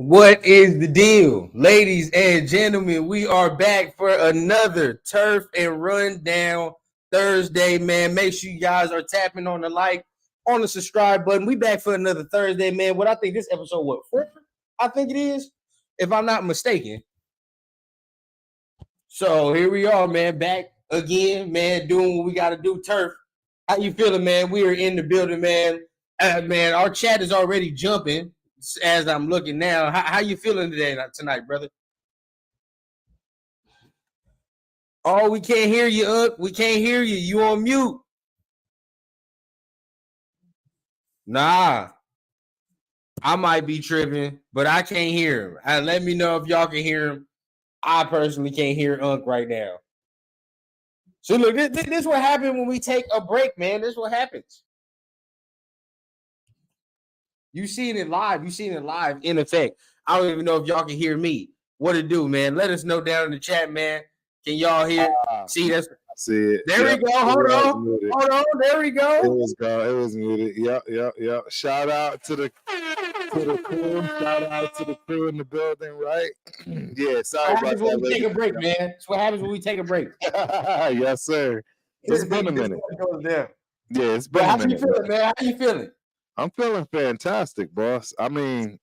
What is the deal? Ladies and gentlemen, we are back for another Turf and Rundown Thursday, man. Make sure you guys are tapping on the like, on the subscribe button. We back for another Thursday, man. What I think this episode, what, 4? I think it is, if I'm not mistaken. So here we are, man, back again, man, doing what we got to do. Turf, how you feeling, man? We are in the building, man. Man, our chat is already jumping as I'm looking now. How you feeling tonight, brother? Oh, we can't hear you, We can't hear you. You on mute. Nah. I might be tripping, but I can't hear him. Let me know if y'all can hear him. I personally can't hear Unc right now. So look, this is what happens when we take a break, man. This is what happens. You seen it live. You seen it live in effect. I don't even know if y'all can hear me. What it do, man? Let us know down in the chat, man. Can y'all hear? See, that's see it. There we go. Hold on. There we go. It was muted. Yep. Shout out to the crew. Shout out to the crew in the building, right? Yeah, sorry about that. We take a break, man. That's what happens when we take a break. Yes, sir. It's been a minute. Yeah, it's been a minute. How you feeling, man? How you feeling? I'm feeling fantastic, boss. I mean,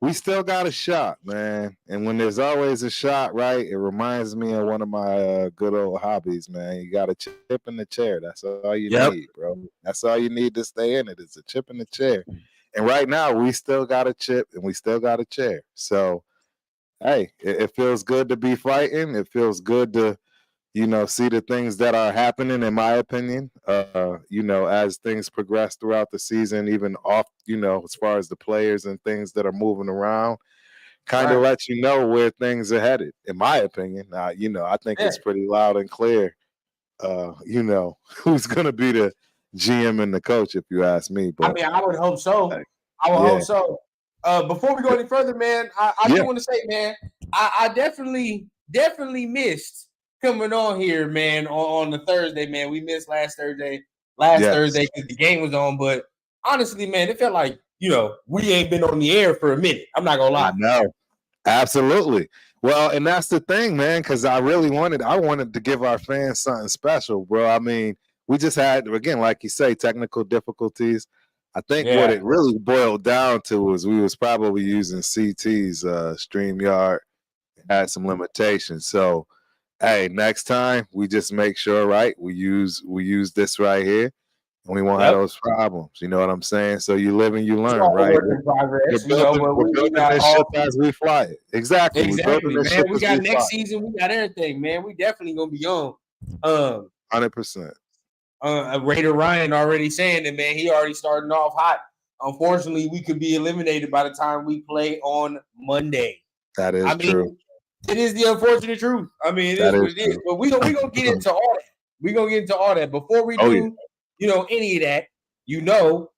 we still got a shot, man. And when there's always a shot, right, it reminds me of one of my good old hobbies, man. You got a chip in the chair. That's all you need, bro. That's all you need to stay in it is a chip in the chair. And right now, we still got a chip and we still got a chair. So, hey, it feels good to be fighting. It feels good to see the things that are happening, in my opinion, as things progress throughout the season, even off, as far as the players and things that are moving around, kind of lets you know where things are headed, in my opinion. I think it's pretty loud and clear, who's going to be the GM and the coach, if you ask me. But I mean, I would hope so. I would hope so. Before we go any further, man, I do want to say, man, I definitely missed coming on here, man, on the Thursday, man. We missed last Thursday because the game was on. But honestly, man, it felt like, we ain't been on the air for a minute. I'm not going to lie. No, absolutely. Well, and that's the thing, man, because I wanted to give our fans something special, bro. I mean, we just had, again, like you say, technical difficulties. I think what it really boiled down to was we was probably using CT's StreamYard, had some limitations. So, hey, next time we just make sure, right? We use this right here, and we won't have those problems. You know what I'm saying? So you live and you learn, right? We're building this ship as we fly it. Exactly, man. We got next season. We got everything, man. We definitely gonna be on. 100%. Raider Ryan already saying that, man. He already starting off hot. Unfortunately, we could be eliminated by the time we play on Monday. That is true. It is the unfortunate truth. I mean, it is what it is. But we gonna get into all that. We're gonna get into all that. Before we do, any of that,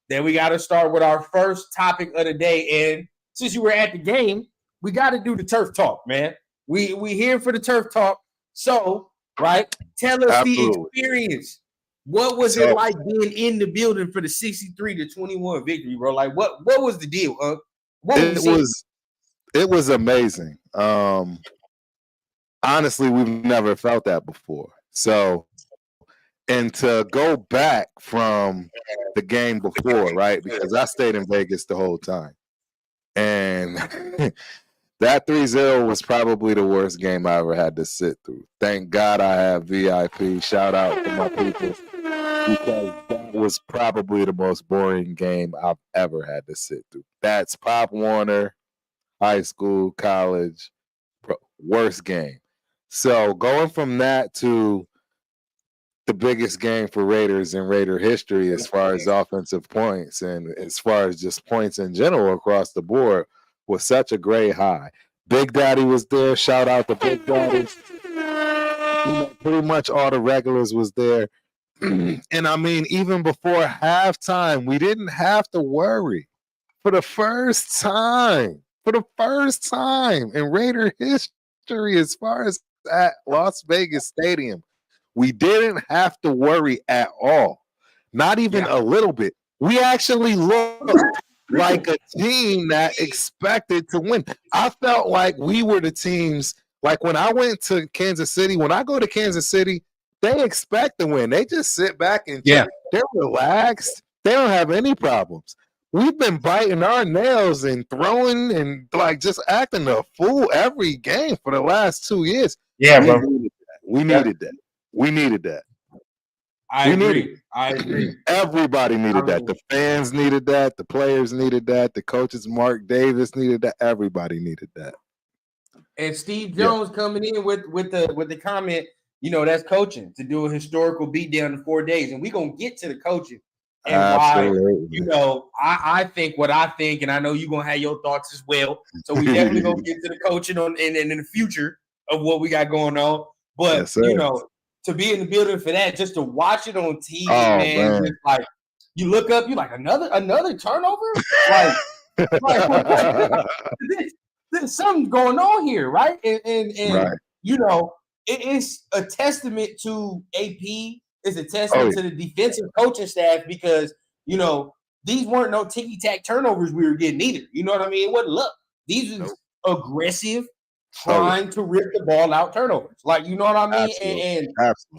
that we got to start with our first topic of the day. And since you were at the game, we got to do the turf talk, man. We here for the turf talk. So, right, tell us the experience. What was it like being in the building for the 63-21 victory, bro? Like, what was the deal? It was amazing. Honestly, we've never felt that before. So, and to go back from the game before, right? Because I stayed in Vegas the whole time. And that 3-0 was probably the worst game I ever had to sit through. Thank God I have VIP. Shout out to my people. Because that was probably the most boring game I've ever had to sit through. That's Pop Warner, high school, college, worst game. So going from that to the biggest game for Raiders in Raider history as far as offensive points and as far as just points in general across the board was such a great high. Big Daddy was there. Shout out to Big Daddy. Pretty much all the regulars was there. And I mean, even before halftime, we didn't have to worry. For the first time in Raider history, as far as at Las Vegas Stadium, we didn't have to worry at all. Not even a little bit. We actually looked like a team that expected to win. I felt like we were the teams. Like when I went to Kansas City, when I go to Kansas City, they expect to win. They just sit back and check. They're relaxed. They don't have any problems. We've been biting our nails and throwing and like just acting a fool every game for the last 2 years. Yeah, bro. We needed that. We needed that. I agree. Everybody needed that. The fans needed that. The players needed that. The coaches, Mark Davis, needed that. Everybody needed that. And Steve Jones coming in with the comment, that's coaching, to do a historical beatdown in 4 days. And we're going to get to the coaching and Absolutely. why, I think what I think, and I know you're going to have your thoughts as well. So we definitely going to get to the coaching in the future of what we got going on. But, to be in the building for that, just to watch it on TV, man. Just like you look up, you're like, another turnover? There's something going on here, right? And right. It is a testament to AP. It's a testament to the defensive coaching staff because, these weren't no ticky-tack turnovers we were getting either. You know what I mean? It wasn't luck. These was aggressive, trying to rip the ball out turnovers. Like, you know what I mean? And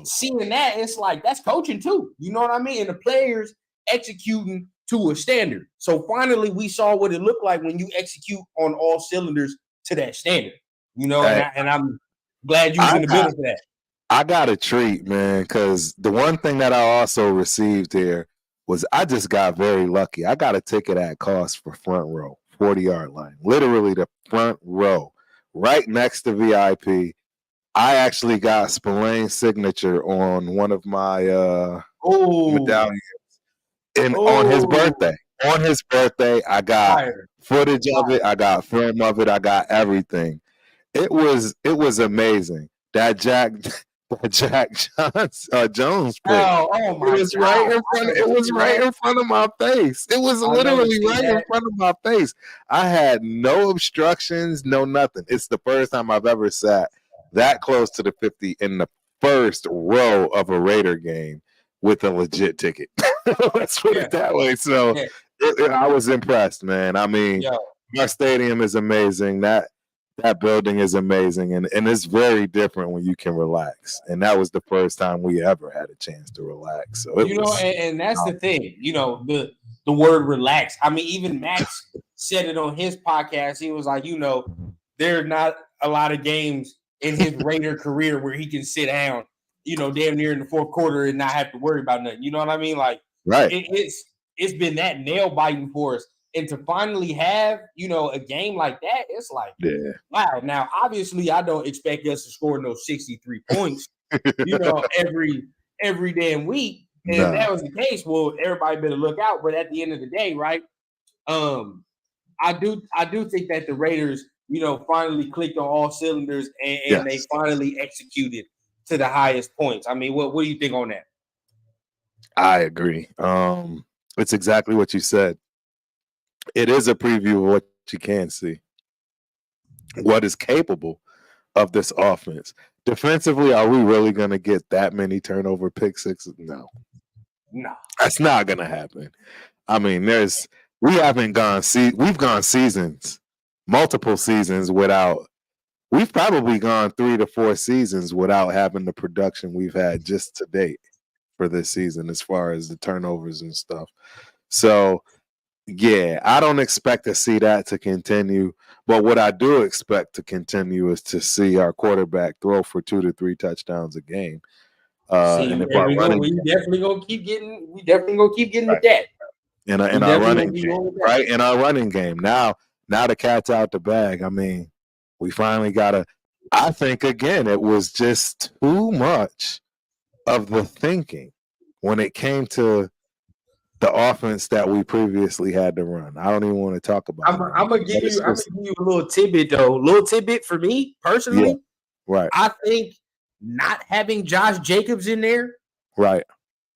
seeing that, it's like, that's coaching too. You know what I mean? And the players executing to a standard. So finally, we saw what it looked like when you execute on all cylinders to that standard. And I'm glad you was in the building for that. I got a treat, man, because the one thing that I also received here was I just got very lucky. I got a ticket at cost for front row, 40-yard line, literally the front row, right next to VIP. I actually got Spillane's signature on one of my medallions. And on his birthday, I got footage of it. I got film of it. I got everything. It was amazing. That Jack Jones play. It was right in front. It was right in front of my face. It was literally right in front of my face. I had no obstructions, no nothing. It's the first time I've ever sat that close to the 50 in the first row of a Raider game with a legit ticket. Let's put it that way. So I was impressed, man. I mean, our stadium is amazing. That building is amazing, and it's very different when you can relax. And that was the first time we ever had a chance to relax. So and that's the thing. The word relax. I mean, even Max said it on his podcast. He was like, there's not a lot of games in his Raider career where he can sit down, damn near in the fourth quarter and not have to worry about nothing. You know what I mean? Like, right. It's been that nail biting for us. And to finally have, a game like that, it's like, wow. Now, obviously, I don't expect us to score no 63 points, every damn week. And if that was the case, well, everybody better look out. But at the end of the day, right, I do think that the Raiders, finally clicked on all cylinders and they finally executed to the highest points. I mean, what do you think on that? I agree. It's exactly what you said. It is a preview of what you can see. What is capable of this offense. Defensively, are we really going to get that many turnover pick sixes? No. That's not going to happen. I mean, we've gone seasons, multiple seasons we've probably gone 3 to 4 seasons without having the production we've had just to date for this season as far as the turnovers and stuff. So, I don't expect to see that to continue. But what I do expect to continue is to see our quarterback throw for 2 to 3 touchdowns a game. And if our running, we definitely gonna keep getting with that. In our running game, right? In our running game. Now the cat's out the bag. I mean, we finally I think again it was just too much of the thinking when it came to the offense that we previously had to run. I don't even want to talk about it. I'm gonna give you a little tidbit though. Little tidbit for me personally. Yeah, right. I think not having Josh Jacobs in there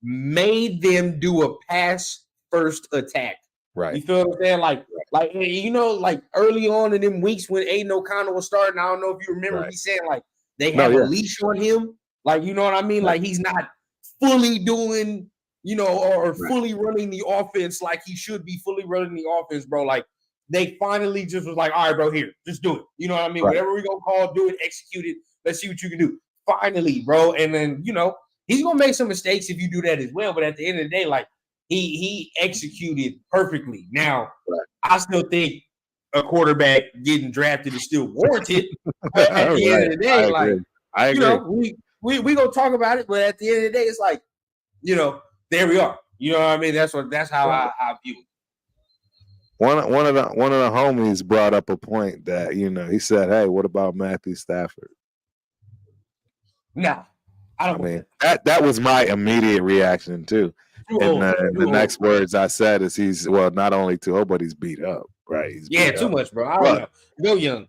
made them do a pass first attack. Right. You feel what I'm saying? Like early on in them weeks when Aiden O'Connell was starting, I don't know if you remember me saying like they have a leash on him. Like, you know what I mean? Like he's not fully doing or fully running the offense like he should be fully running the offense, bro. Like they finally just was like, all right, bro, here, just do it. You know what I mean? Right. Whatever we gonna call, do it, execute it. Let's see what you can do. Finally, bro. And then he's gonna make some mistakes if you do that as well. But at the end of the day, like he executed perfectly. Now, I still think a quarterback getting drafted is still warranted. But at the end of the day, I agree. We gonna talk about it, but at the end of the day, it's like, there we are. You know what I mean? That's how I view it. One of the homies brought up a point that he said, "Hey, what about Matthew Stafford?" No, I mean that was my immediate reaction too. And the next words I said is he's not only too old, but he's beat up. Right? He's too much, bro. I don't know. Go young.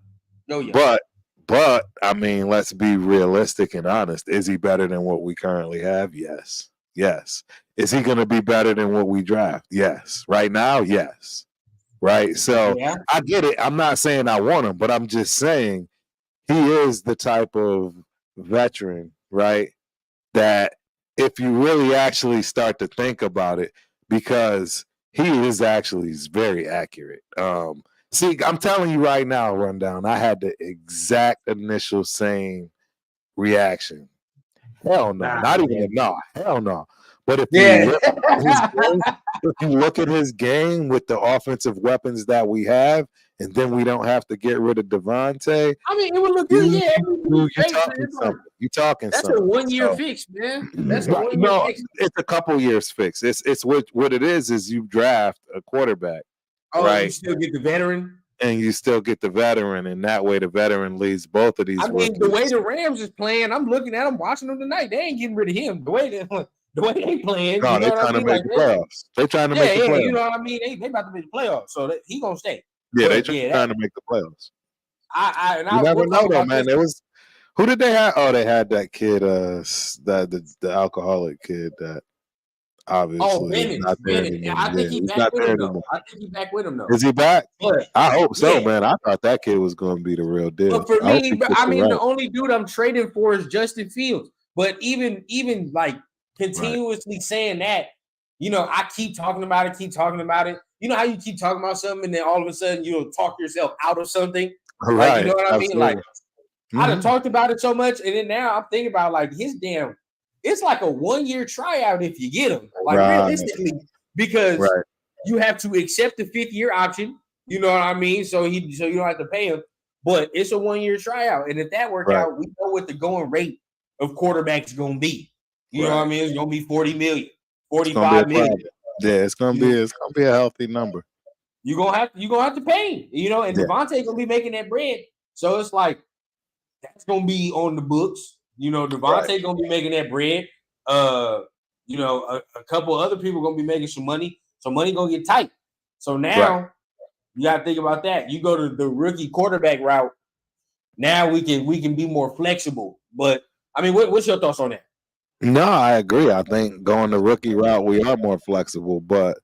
But I mean, let's be realistic and honest. Is he better than what we currently have? Yes. Is he going to be better than what we draft? Yes. Right now, yes. Right. So I get it. I'm not saying I want him, but I'm just saying he is the type of veteran, right, that if you really actually start to think about it, because he is actually very accurate. See, I'm telling you right now, Rundown, I had the exact initial same reaction. Hell no. Not even a no. Hell no. But if you look at his game with the offensive weapons that we have, and then we don't have to get rid of Devontae. I mean, it would look good. You're talking something. You're talking that's something. That's a 1 year fix, man. That's a 1 year fix. It's a couple years fix. It's what it is you draft a quarterback. Oh, right? You still get the veteran? And you still get the veteran, and that way the veteran leads both of these. I mean, the way the Rams is playing, I'm looking at them, watching them tonight. They ain't getting rid of him. The way they playing, no, they're trying to make the playoffs. They're trying to make the playoffs. You know what I mean? They about to make the playoffs, so he gonna stay. Yeah, they're trying to make the playoffs. You never know though, man. There was who did they have? Oh, they had that kid, the alcoholic kid that. Obviously, not there anymore. I think he's back with him though. I think he's back with him though. Is he back? I hope so, man. I thought that kid was going to be the real deal. But for me, the only dude I'm trading for is Justin Fields. But even like continuously saying that, I keep talking about it. You know how you keep talking about something and then all of a sudden you'll talk yourself out of something? Right. Like, you know what I mean? Like, I done talked about it so much, and then now I'm thinking about like his damn. It's like a 1 year tryout if you get him, like realistically, because you have to accept the 5th year option. You know what I mean? So you don't have to pay him, but it's a 1 year tryout, and if that works out, we know what the going rate of quarterbacks is gonna be. You know what I mean? It's gonna be 40 million, 45 million. Yeah, it's gonna be a healthy number. You're gonna have to pay him, and Devontae gonna be making that bread, so it's like that's gonna be on the books. Devontae gonna be making that bread. A couple other people gonna be making some money. So money gonna get tight. So now you gotta think about that. You go to the rookie quarterback route. Now we can be more flexible. But I mean, what's your thoughts on that? No, I agree. I think going the rookie route, we are more flexible. But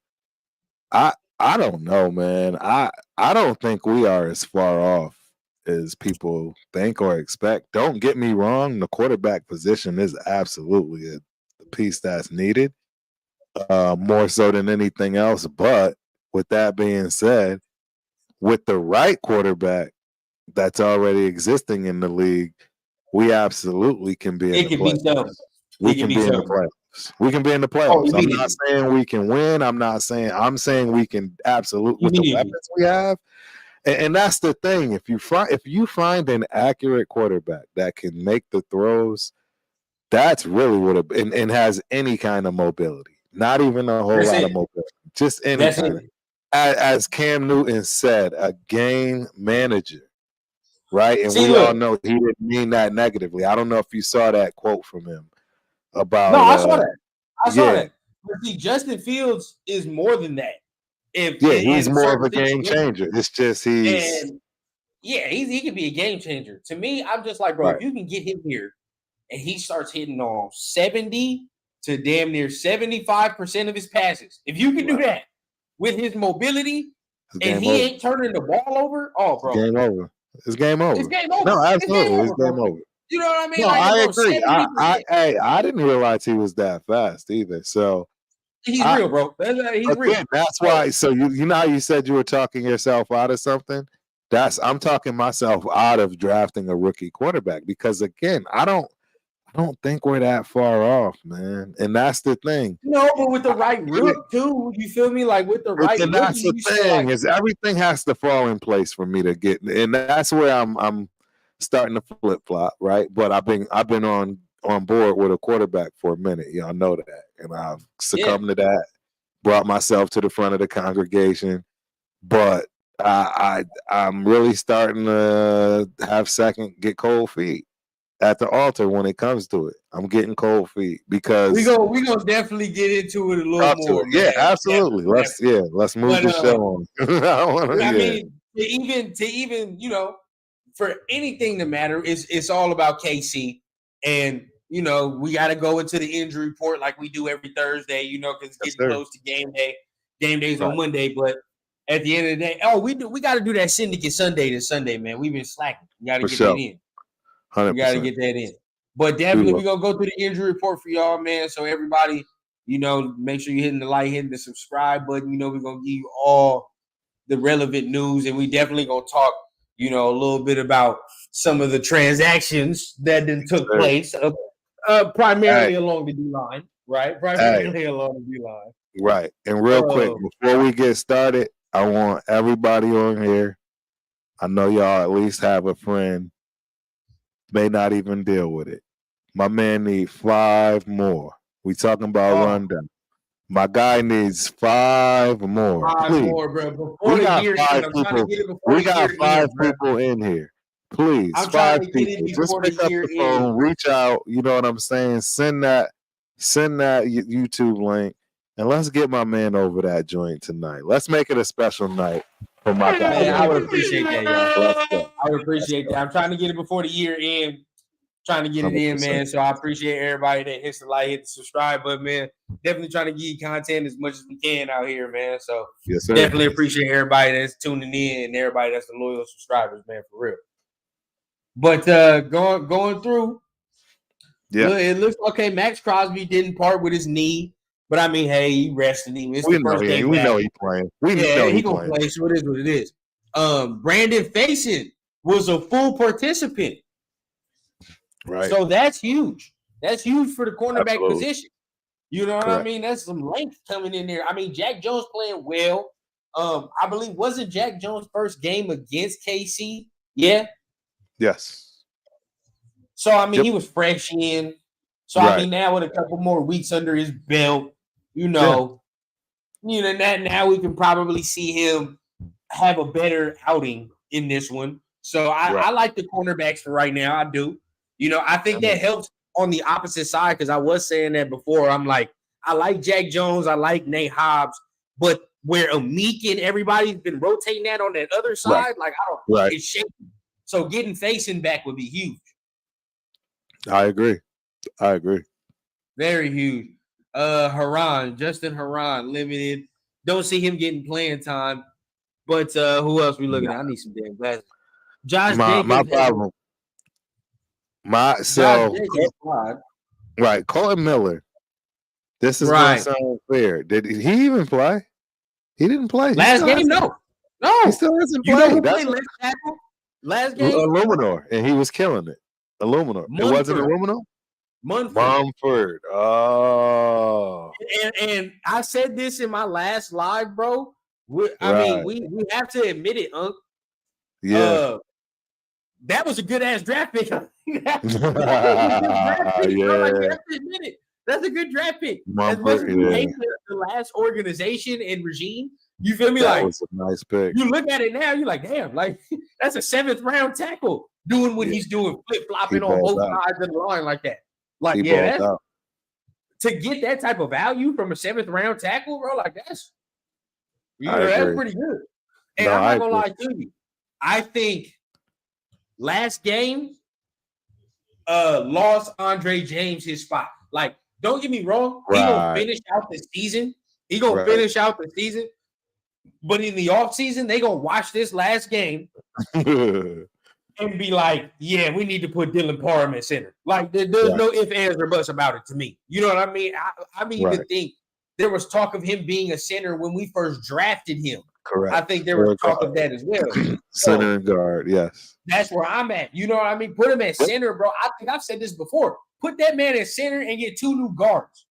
I don't know, man. I don't think we are as far off as people think or expect. Don't get me wrong, the quarterback position is absolutely a piece that's needed, more so than anything else. But with that being said, with the right quarterback that's already existing in the league, we absolutely can be in the playoffs. We can be in the playoffs. We can be in the playoffs. I'm not saying we can win. I'm saying we can absolutely with the weapons we have. And that's the thing. If you find an accurate quarterback that can make the throws, that's really what and has any kind of mobility. Not even a whole lot of mobility. Just any kind of. As Cam Newton said, a game manager, right? And we all know he didn't mean that negatively. I don't know if you saw that quote from him about. No, I saw that. I saw that. But see, Justin Fields is more than that. He's more of a game changer. It's just he can be a game changer. To me, I'm just like, bro, if you can get him here and he starts hitting on 70 to damn near 75% of his passes, if you can do that with his mobility and he ain't turning the ball over, bro. Game over. It's game over. It's game over. No, absolutely. It's game over. You know what I mean? No, I agree. I didn't realize he was that fast either. So He's real, bro. He's real. That's why. So you know how you said you were talking yourself out of something? I'm talking myself out of drafting a rookie quarterback because again, I don't think we're that far off, man. And that's the thing. No, but with the right rook too, you feel me? Like with the right and that's rookie, the thing is everything has to fall in place for me to get, and that's where I'm starting to flip flop, right? But I've been on board with a quarterback for a minute. Y'all know that, and I've succumbed to that. Brought myself to the front of the congregation, but I'm really starting to have get cold feet at the altar when it comes to it. I'm getting cold feet because we gonna definitely get into it a little more. Yeah, absolutely. Let's move the show on. I mean, to even for anything to matter, it's all about KC, and we got to go into the injury report like we do every Thursday. Because it's getting close to game day. Game day's on Monday, but at the end of the day, we got to do that syndicate Sunday to Sunday, man. We've been slacking. We got to get that in. 100%. We got to get that in. But definitely, we're going to go through the injury report for y'all, man. So everybody, make sure you're hitting the like, hitting the subscribe button. We're going to give you all the relevant news. And we definitely going to talk, a little bit about some of the transactions that then took place, primarily along the D-line, right? Primarily along the D-line. Right. And real quick, before we get started, I want everybody on here. I know y'all at least have a friend. May not even deal with it. My man needs 5 more. We talking about rundown. My guy needs 5 more. 5 please. More, bro. We got 5 people. We got 5 people in here. Please, I'm 5 people. Just pick up the phone, reach out. You know what I'm saying? Send that YouTube link, and let's get my man over that joint tonight. Let's make it a special night for my guy. Man, I would appreciate that, y'all. Let's go. I would appreciate that. I'm trying to get it before the year end. Trying to get it 100%. In, man. So I appreciate everybody that hits the like, hit the subscribe button, man. Definitely trying to give you content as much as we can out here, man. So definitely appreciate everybody that's tuning in and everybody that's the loyal subscribers, man, for real. But going through, it looks okay. Max Crosby didn't part with his knee, but I mean, hey, he rested him. It's the first game. We know he's playing. We know he gonna play. So it is what it is. Brandon Faison was a full participant. Right. So that's huge. That's huge for the cornerback position. You know what I mean? That's some length coming in there. I mean, Jack Jones playing well. I believe wasn't Jack Jones' first game against KC? Yeah. Yes. So I mean, he was fresh in. So I mean, now with a couple more weeks under his belt, now we can probably see him have a better outing in this one. So I like the cornerbacks for right now. I do. I think that helps on the opposite side because I was saying that before. I'm like, I like Jack Jones. I like Nate Hobbs. But where Amik and everybody's been rotating that on that other side, like, I don't it's shaky. So getting Faison back would be huge. I agree. Very huge. Justin Haran, limited. Don't see him getting playing time. But who else we looking at? I need some damn glasses. Josh Jacobs. My problem. Colton Miller. This is going to sound fair. Did he even play? He didn't play. Last game, no. He still hasn't played. Last game? Illuminor, and he was killing it. Illuminor. It wasn't Illuminor? Mumford. Oh. And I said this in my last live, bro. We have to admit it, Unc. Yeah. That was a good ass draft pick. That's a good draft pick. As much as you hate the last organization and regime, you feel me? That was a nice pick. You look at it now, you're like, damn, like that's a 7th round tackle doing what he's doing, flip flopping on both sides of the line like that. Like, to get that type of value from a 7th round tackle, bro, like that's pretty good. And I'm not gonna lie to you, I think last game lost Andre James his spot. Like, don't get me wrong, he gonna finish out the season. But in the offseason, they gonna watch this last game and be like, yeah, we need to put Dylan Parham at center. Like, there's no ifs, ands, or buts about it to me. You know what I mean? I mean, even think there was talk of him being a center when we first drafted him. Correct. I think there was talk of that as well. Center and guard, yes. That's where I'm at. You know what I mean? Put him at center, bro. I think I've said this before. Put that man at center and get 2 new guards.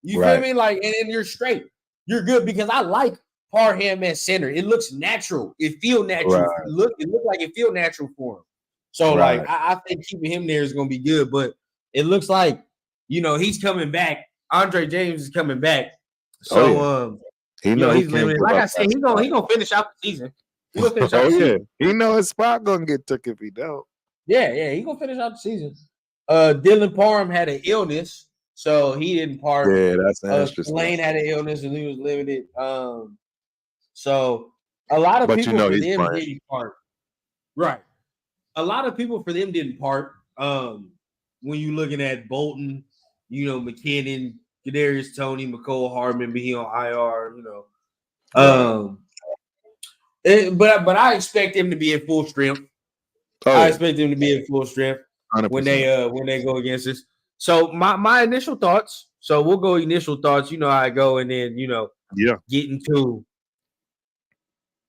You feel me? Like, and you're straight. You're good because I like Parham at center. It looks natural. It feel natural. It look like it feel natural for him. So, like, I think keeping him there is going to be good. But it looks like, you know, he's coming back. Andre James is coming back. So, he's limited. Like I said, he's gonna finish out the season. He's gonna finish out the season. He know his spot gonna get took if he don't. Yeah, he's gonna finish out the season. Dylan Parham had an illness, so he didn't part. Yeah, that's interesting. Lane had an illness and he was limited. So a lot of people for them didn't part. Right. A lot of people for them didn't part. When you're looking at Bolton, you know, McKinnon, Kadarius Toney, McCole Hardman being on IR, you know. But I expect him to be at full strength. I expect him to be at full strength 100%. when they go against us. So my initial thoughts. So we'll go initial thoughts. You know how I go, and then get into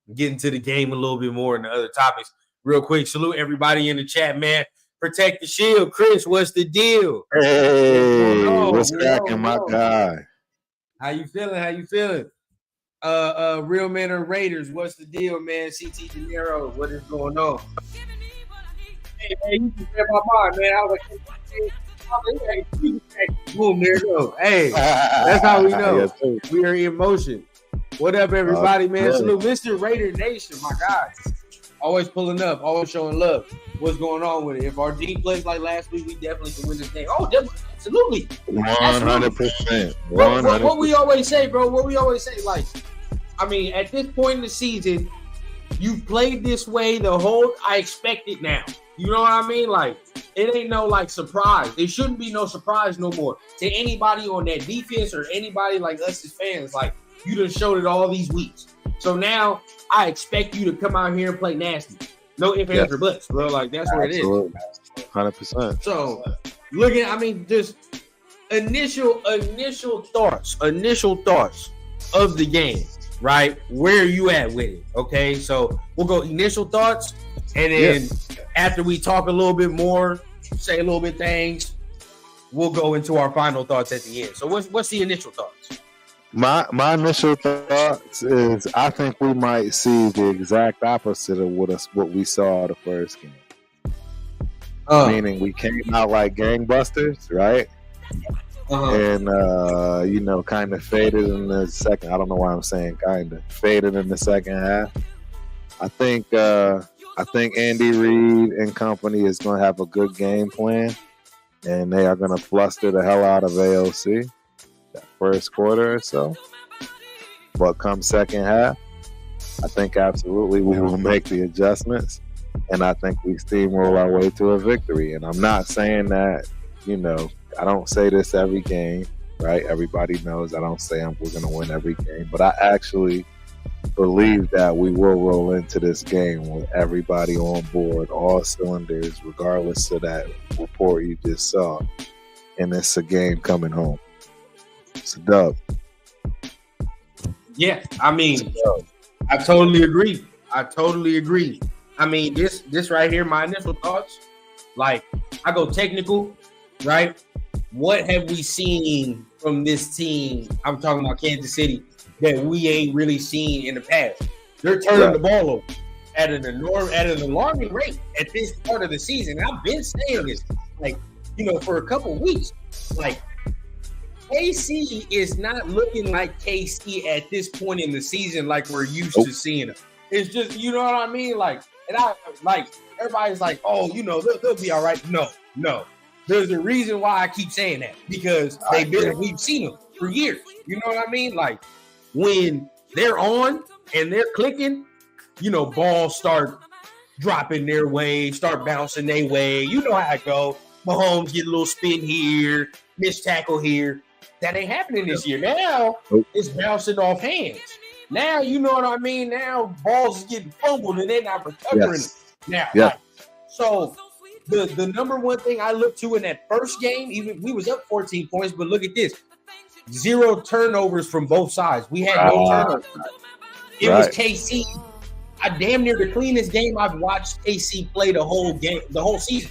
the game a little bit more and the other topics. Real quick, salute everybody in the chat, man. Protect the shield, Chris. What's the deal? Hey, what's cracking, my guy? How you feeling? Real Men and Raiders. What's the deal, man? CT De Niro. What is going on? Hey, man, you just read my mind, man. I was like, boom, there you go. Hey, that's how we know. We are in motion. What up, everybody, man? Salute, Mr. Raider Nation, my guy. Always pulling up, always showing love. What's going on with it? If our team plays like last week, we definitely can win this game. Oh, absolutely. 100%. What we always say, bro, like, I mean, at this point in the season, you've played this way I expect it now. You know what I mean? Like, it ain't no, like, surprise. It shouldn't be no surprise no more to anybody on that defense or anybody like us as fans. Like, you done showed it all these weeks. So now I expect you to come out here and play nasty. No ifs, ands, or buts, bro. Like, that's where it is. 100%. So, just initial thoughts of the game, right? Where are you at with it? Okay, so we'll go initial thoughts, and then after we talk a little bit more, say a little bit things, we'll go into our final thoughts at the end. So what's the initial thoughts? My initial thoughts is I think we might see the exact opposite of what we saw the first game. Meaning we came out like gangbusters, right? And kind of faded in the second. I don't know why I'm saying kind of faded in the second half. I think Andy Reid and company is going to have a good game plan, and they are going to fluster the hell out of AOC. That first quarter or so, but come second half, I think absolutely we will make the adjustments, and I think we steamroll our way to a victory. And I'm not saying that, I don't say this every game, right? Everybody knows I don't say we're going to win every game, but I actually believe that we will roll into this game with everybody on board, all cylinders, regardless of that report you just saw, and it's a game coming home. It's a dub. Yeah, I mean, I totally agree. I mean, this right here, my initial thoughts, like, I go technical, right? What have we seen from this team? I'm talking about Kansas City that we ain't really seen in the past. They're turning the ball over at an alarming rate at this part of the season. And I've been saying this, like, for a couple weeks, like, KC is not looking like KC at this point in the season like we're used to seeing them. It's just, you know what I mean? Like, and I like everybody's like, oh, they'll be all right. No. There's a reason why I keep saying that, because we've seen them for years. You know what I mean? Like, when they're on and they're clicking, balls start dropping their way, start bouncing their way. You know how it go. Mahomes get a little spin here, missed tackle here. That ain't happening this year. Now it's bouncing off hands. Now, you know what I mean? Now balls is getting fumbled and they're not recovering now. Yeah. Like, so the number one thing I looked to in that first game, even we was up 14 points, but look at this. 0 turnovers from both sides. We had no turnovers. It was KC. I damn near the cleanest game I've watched KC play the whole season.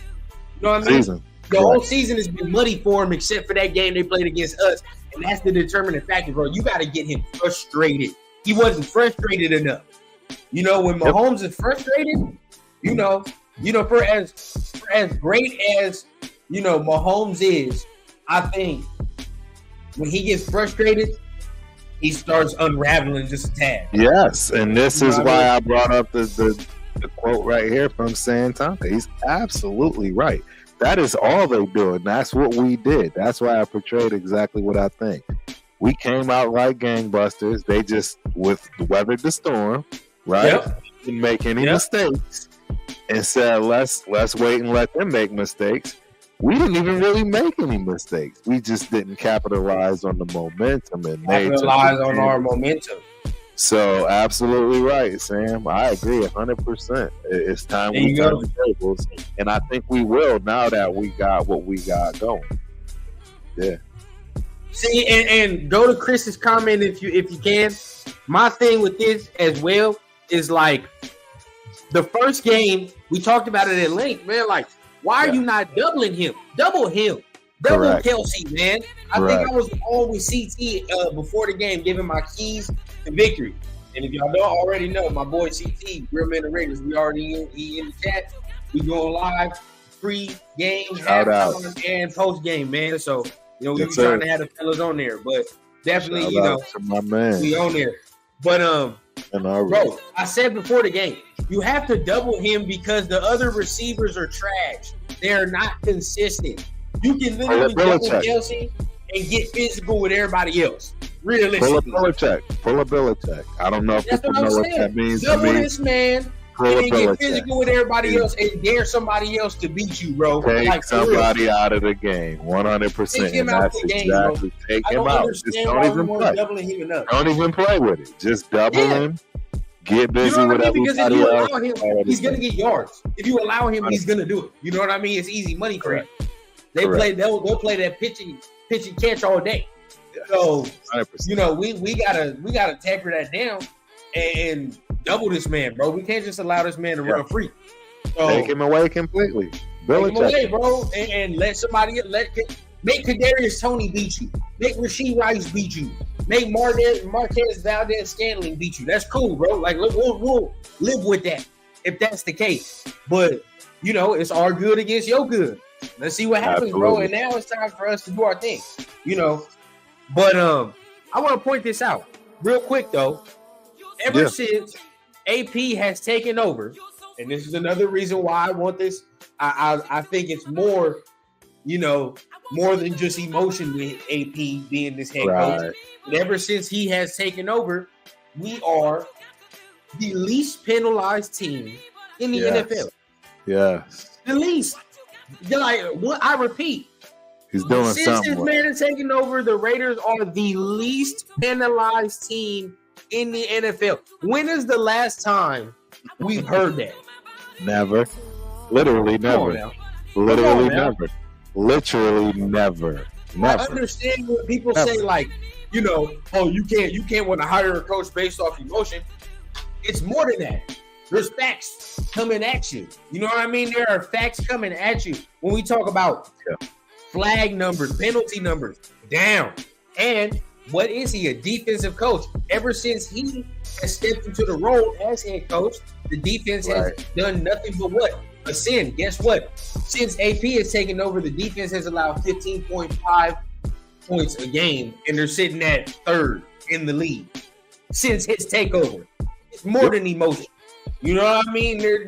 You know what I mean? The whole season has been muddy for him, except for that game they played against us, and that's the determining factor, bro. You got to get him frustrated. He wasn't frustrated enough. You know, when Mahomes is frustrated, for as great as Mahomes is, I think when he gets frustrated, he starts unraveling just a tad. Yes, and this is why I brought up the quote right here from Santana. He's absolutely right. That is all they do, and that's what we did. That's why I portrayed exactly what I think. We came out like gangbusters. They just weathered the storm, right? Yep. Didn't make any mistakes, and said let's wait and let them make mistakes. We didn't even really make any mistakes. We just didn't capitalize on the momentum and capitalize on our momentum. So absolutely right, Sam. I agree 100%. It's time we turn the tables, and I think we will now that we got what we got going. Yeah. See, and go to Chris's comment if you can. My thing with this as well is like the first game we talked about it at length, man. Like, why are you not doubling him? Double him. Double Kelsey, man. I think I was on with CT before the game, giving my keys to victory. And if y'all don't already know, my boy CT, Real Men and Raiders, we already in the chat. We going live pre-game, halftime, and post-game, man. So, we were trying to have the fellas on there. But definitely, my man. We on there. But, bro, I said before the game, you have to double him because the other receivers are trash. They're not consistent. You can literally double Kelsey and get physical with everybody else. Realistically. Pull a Belichick. I don't know if people know what that means. Double this man and get physical with everybody else and dare somebody else to beat you, bro. Take somebody out of the game, 100%. Take him out the game, bro. Take him out. Just don't even play. Don't even play with it. Just double him. Get busy with everybody because if you allow him, he's gonna get yards. If you allow him, he's gonna do it. You know what I mean? It's easy money for him. They'll play that pitch and catch all day. So 100%. We gotta taper that down and double this man, bro. We can't just allow this man to run free. So, take him away completely. Take him away, bro, and let somebody make Kadarius Toney beat you. Make Rashee Rice beat you. Make Marquez Valdez-Scantling beat you. That's cool, bro. Like we'll live with that if that's the case. But it's our good against your good. Let's see what happens, bro. And now it's time for us to do our thing. But I want to point this out real quick though. Ever since AP has taken over, and this is another reason why I want this. I think it's more, more than just emotion with AP being this head coach. But ever since he has taken over, we are the least penalized team in the NFL. Yes. The least. I repeat. He's doing something. Since this man is taking over, the Raiders are the least penalized team in the NFL. When is the last time we've heard that? Never. Literally never. Literally never. Literally never. I understand when people say you can't want to hire a coach based off emotion. It's more than that. There's facts coming at you. You know what I mean? There are facts coming at you when we talk about flag numbers, penalty numbers, down. And what is he? A defensive coach. Ever since he has stepped into the role as head coach, the defense has done nothing but what? Ascend. Guess what? Since AP has taken over, the defense has allowed 15.5 points a game, and they're sitting at third in the league. Since his takeover, it's more than emotion. You know what I mean? There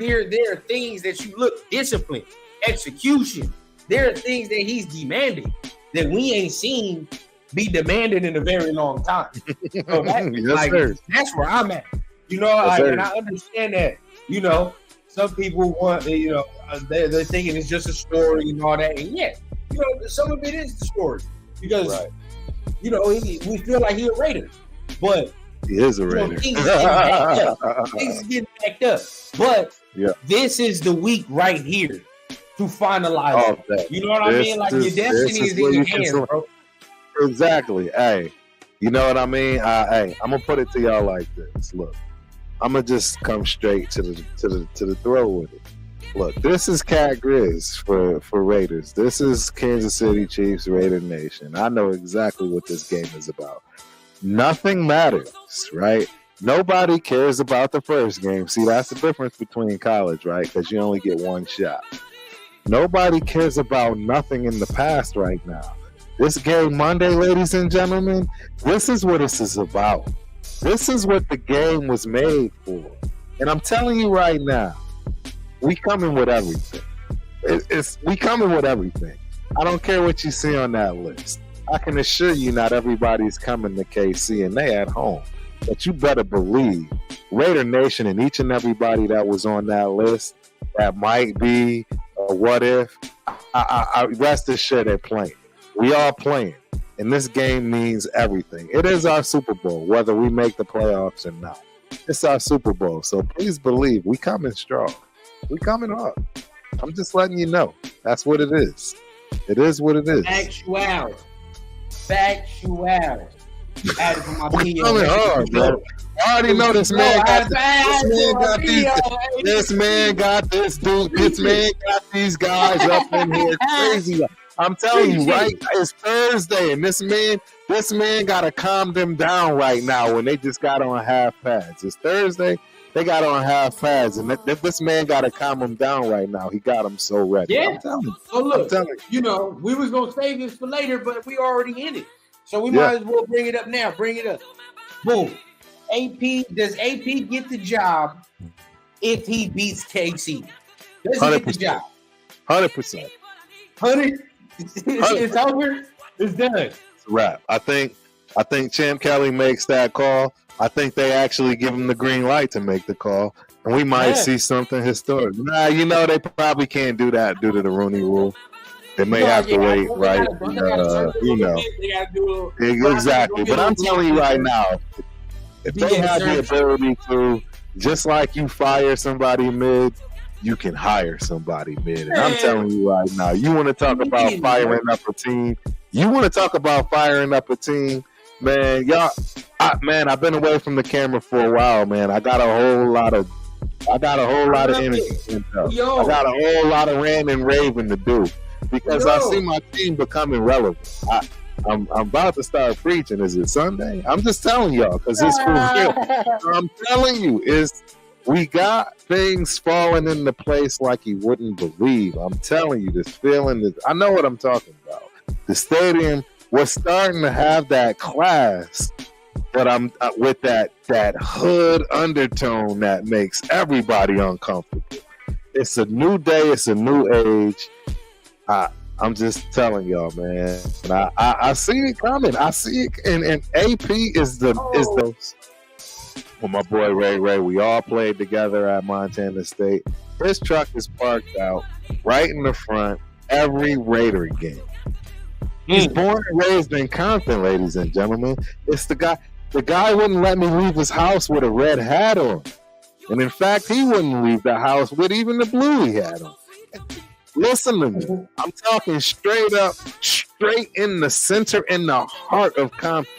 are things that you look, discipline, execution. There are things that he's demanding that we ain't seen be demanded in a very long time. So that's where I'm at. And I understand that. Some people want, they're thinking it's just a story and all that. And some of it is the story because, we feel like he's a Raider, but. He is a Raider. Things is getting backed up. But this is the week right here to finalize it. You know what I mean? Like your destiny is in your hands, bro. Exactly. Hey, you know what I mean? Hey, I'm gonna put it to y'all like this. Look, I'm gonna just come straight to the throw with it. Look, this is Cat Grizz for Raiders. This is Kansas City Chiefs Raider Nation. I know exactly what this game is about. Nothing matters, right? Nobody cares about the first game. See, that's the difference between college, right? Because you only get one shot. Nobody cares about nothing in the past right now. This game Monday, ladies and gentlemen, this is what this is about. This is what the game was made for. And I'm telling you right now, we coming with everything. We coming with everything. I don't care what you see on that list. I can assure you not everybody's coming to KC and they at home. But you better believe Raider Nation and each and everybody that was on that list that might be a what if, I rest assured they're playing. We are playing. And this game means everything. It is our Super Bowl, whether we make the playoffs or not. It's our Super Bowl. So please believe we coming strong. We coming up. I'm just letting you know. That's what it is. It is what it is. Factual. We coming hard, bro. I already know this man got this man got this dude. This man got these guys up in here crazy. I'm telling you, right? It's Thursday, and this man got to calm them down right now when they just got on half pads. It's Thursday. They got on half pads, and this man got to calm them down right now. He got them so ready. Yeah. I'm telling you. So look, you know, we was gonna save this for later, but we already in it, so we might as well bring it up now. Bring it up. Boom. Does AP get the job if he beats KC? Does he get the job? 100%. 100. It's over. It's done. It's a wrap. I think Champ Kelly makes that call. I think they actually give him the green light to make the call, and we might see something historic. Nah, you know they probably can't do that due to the Rooney Rule. They may have to wait, right? You know, exactly. But I'm telling you right now, if they have the ability to, just like you fire somebody mid, you can hire somebody mid. And I'm telling you right now, you want to talk about firing up a team? Man, I've been away from the camera for a while, man. I got a whole lot of energy. I got a whole lot of ranting and raving to do because I see my team becoming relevant. I'm about to start preaching. Is it Sunday? I'm just telling y'all because it's for real. I'm telling you, we got things falling into place like you wouldn't believe. I'm telling you, this feeling. I know what I'm talking about. The stadium. We're starting to have that class, but I'm with that hood undertone that makes everybody uncomfortable. It's a new day. It's a new age. I'm just telling y'all, man. And I see it coming. I see it, and AP is the. Well, my boy Ray, we all played together at Montana State. His truck is parked out right in the front every Raider game. He's born and raised in Compton, ladies and gentlemen. It's the guy. The guy wouldn't let me leave his house with a red hat on. And in fact, he wouldn't leave the house with even the blue he had on. Listen to me. I'm talking straight up, straight in the center, in the heart of Compton.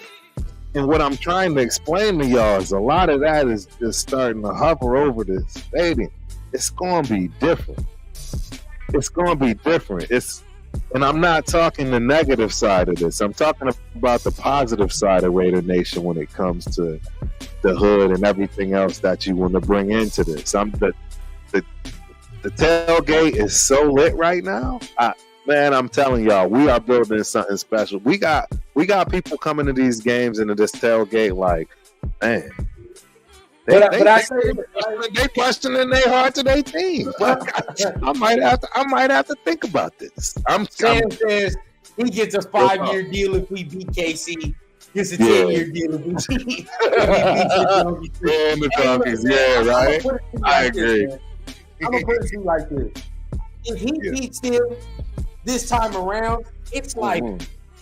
And what I'm trying to explain to y'all is a lot of that is just starting to hover over this stadium. It's going to be different. And I'm not talking the negative side of this. I'm talking about the positive side of Raider Nation when it comes to the hood and everything else that you want to bring into this. The tailgate is so lit right now. Man, I'm telling y'all, we are building something special. We got people coming to these games into this tailgate like, man. They questioning their heart to their team. I might have to think about this. Sam says he gets a 5-year deal if we beat KC. Gets a 10-year deal if we beat the Donkeys. Yeah, right. I agree. I'm gonna put it to you like this: if he beats them this time around, it's like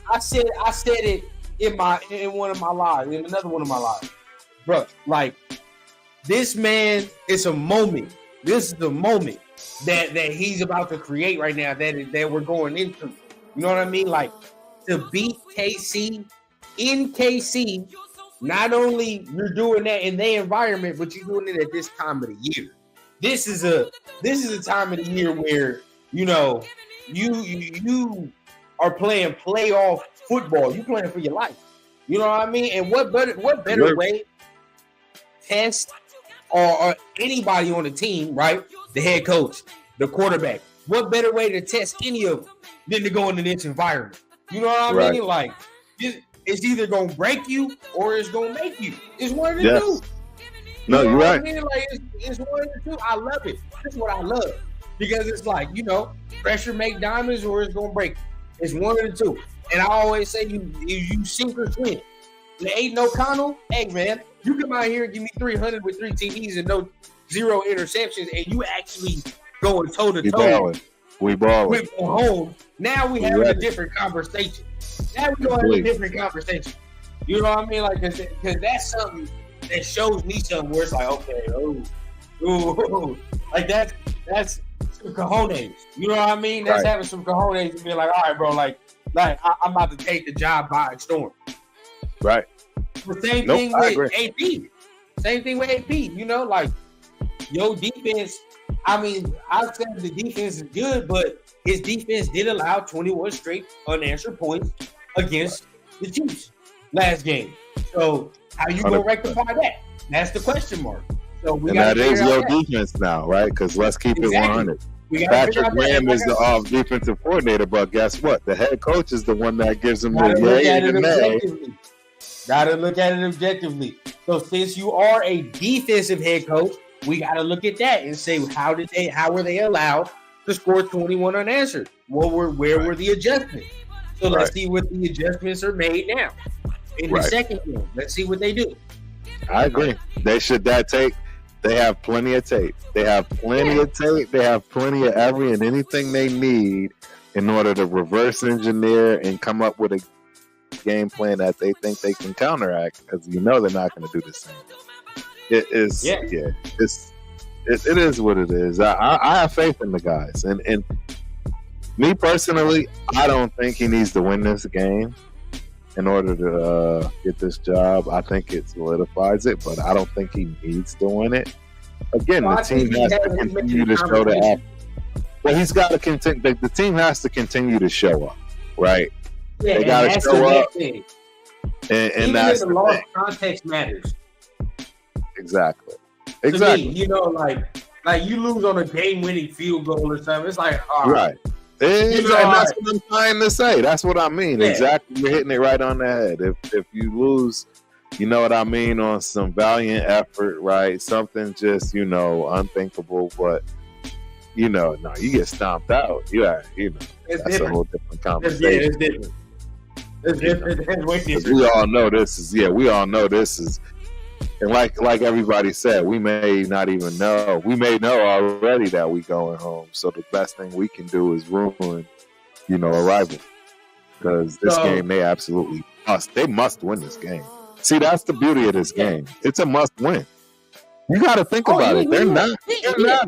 I said it in one of my lives, in another one of my lives, bro. Like. This man, it's a moment. This is the moment that he's about to create right now that we're going into. You know what I mean? Like to beat KC in KC. Not only you're doing that in their environment, but you're doing it at this time of the year. This is a time of the year where you are playing playoff football. You playing for your life. You know what I mean? And what better way test or anybody on the team, right? The head coach, the quarterback. What better way to test any of them than to go into this environment? You know what I mean? Like, it's either going to break you or it's going to make you. It's one of the two. No, you're right. I mean? Like, it's one of the two. I love it. That's what I love. Because it's like, pressure make diamonds or it's going to break you. It's one of the two. And I always say you sink or swim. There ain't no O'Connell. Hey, man, you come out here and give me 300 with 3 TDs and 0 interceptions, and you actually going toe-to-toe. We balling. With home. Now we having a different conversation. Now we going to have a different conversation. You know what I mean? Like, because that's something that shows me something where it's like, okay, ooh. Like, that's some cojones. You know what I mean? That's having some cojones and being like, all right, bro, like I'm about to take the job by storm. Right. The same thing with AP. Same thing with AP. Like your defense. I mean, I said the defense is good, but his defense did allow 21 straight unanswered points against the Chiefs last game. So how you gonna rectify that? That's the question mark. So that is your defense now, right? Because let's keep it 100. Patrick Graham is the defensive coordinator, but guess what? The head coach is the one that gives him the yay and the nay. Gotta look at it objectively. So since you are a defensive head coach, we gotta look at that and say how were they allowed to score 21 unanswered? Where were the adjustments? So let's see what the adjustments are made now. In the second game, let's see what they do. I agree. They should tape. They have plenty of tape. They have plenty of tape. They have plenty of every and anything they need in order to reverse engineer and come up with a game plan that they think they can counteract, because they're not going to do the same. It is, it is what it is. I have faith in the guys, and me personally, I don't think he needs to win this game in order to get this job. I think it solidifies it, but I don't think he needs to win it. Again, the team has to continue to show the effort. Well, he's got to continue. The team has to continue to show up, right? Yeah, they got to show up, and that's the lost context matters. Exactly. To me, like you lose on a game-winning field goal or something. It's like, right. And that's what I'm trying to say. That's what I mean. Yeah. Exactly. You're hitting it right on the head. If you lose, you know what I mean, on some valiant effort, right? Something just, unthinkable, but you get stomped out. That's different. A whole different conversation. It's different. We all know this is, and like everybody said, we may not even know. We may know already that we going home. So the best thing we can do is ruin, a rival. Because this game, they absolutely must. They must win this game. See, that's the beauty of this game. It's a must win. You got to think about it. They're not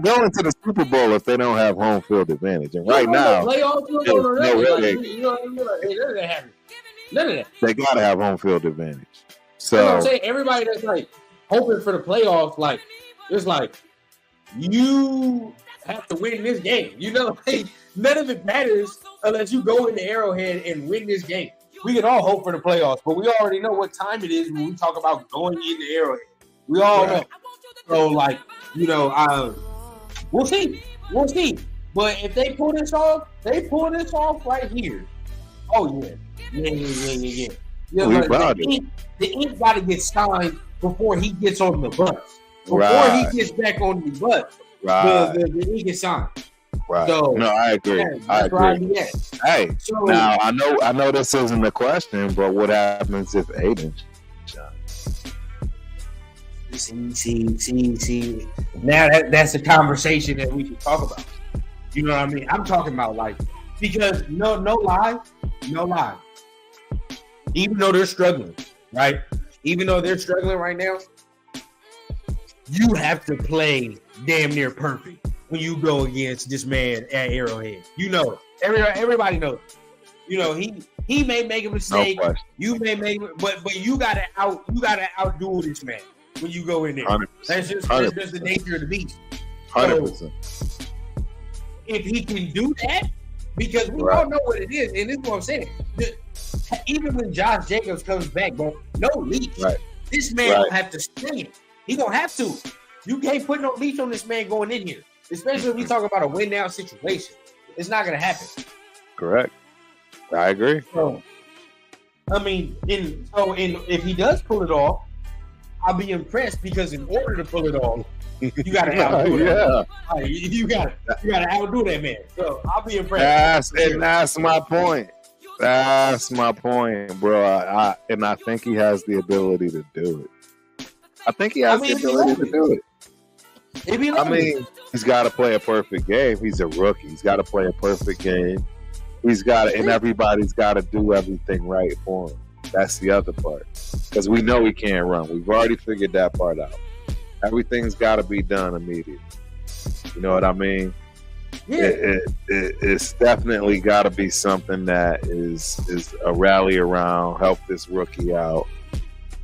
going to the Super Bowl if they don't have home field advantage. And right now, none of that. They got to have home field advantage. So that's what I'm saying. Everybody that's like hoping for the playoffs, like it's like you have to win this game. None of it matters unless you go in the Arrowhead and win this game. We can all hope for the playoffs, but we already know what time it is when we talk about going in the Arrowhead. We all know. So, we'll see. We'll see. But if they pull this off right here. Oh, yeah. Yeah. The ink got to get signed before he gets on the bus. Before he gets back on the bus, the ink is signed. Right. So, no, I agree. I agree. Hey, now I know this isn't a question, but what happens if Aiden? See. Now that's a conversation that we can talk about. You know what I mean? I'm talking about because no lie. Even though they're struggling, right? Even though they're struggling right now, you have to play damn near perfect when you go against this man at Arrowhead. Everybody knows. He may make a mistake. No, you may make, but you gotta outdo this man when you go in there. 100%. That's just the nature of the beast. 100%. So, if he can do that, because we all know what it is, and this is what I'm saying. Even when Josh Jacobs comes back, bro, no leash. Right. This man will have to string it. He gonna have to. You can't put no leash on this man going in here, especially if we talk about a win now situation. It's not gonna happen. Correct. I agree. So, I mean, if he does pull it off, I'll be impressed because in order to pull it off, you gotta outdo that. Right, you gotta outdo that man. So I'll be impressed. That's my point. That's my point, bro. I think he has the ability to do it. I think he has the ability to do it. I mean, he's got to play a perfect game. He's a rookie. He's got to play a perfect game. And everybody's got to do everything right for him. That's the other part. Because we know he can't run. We've already figured that part out. Everything's got to be done immediately. You know what I mean? Yeah. It's definitely got to be something that is a rally around, help this rookie out.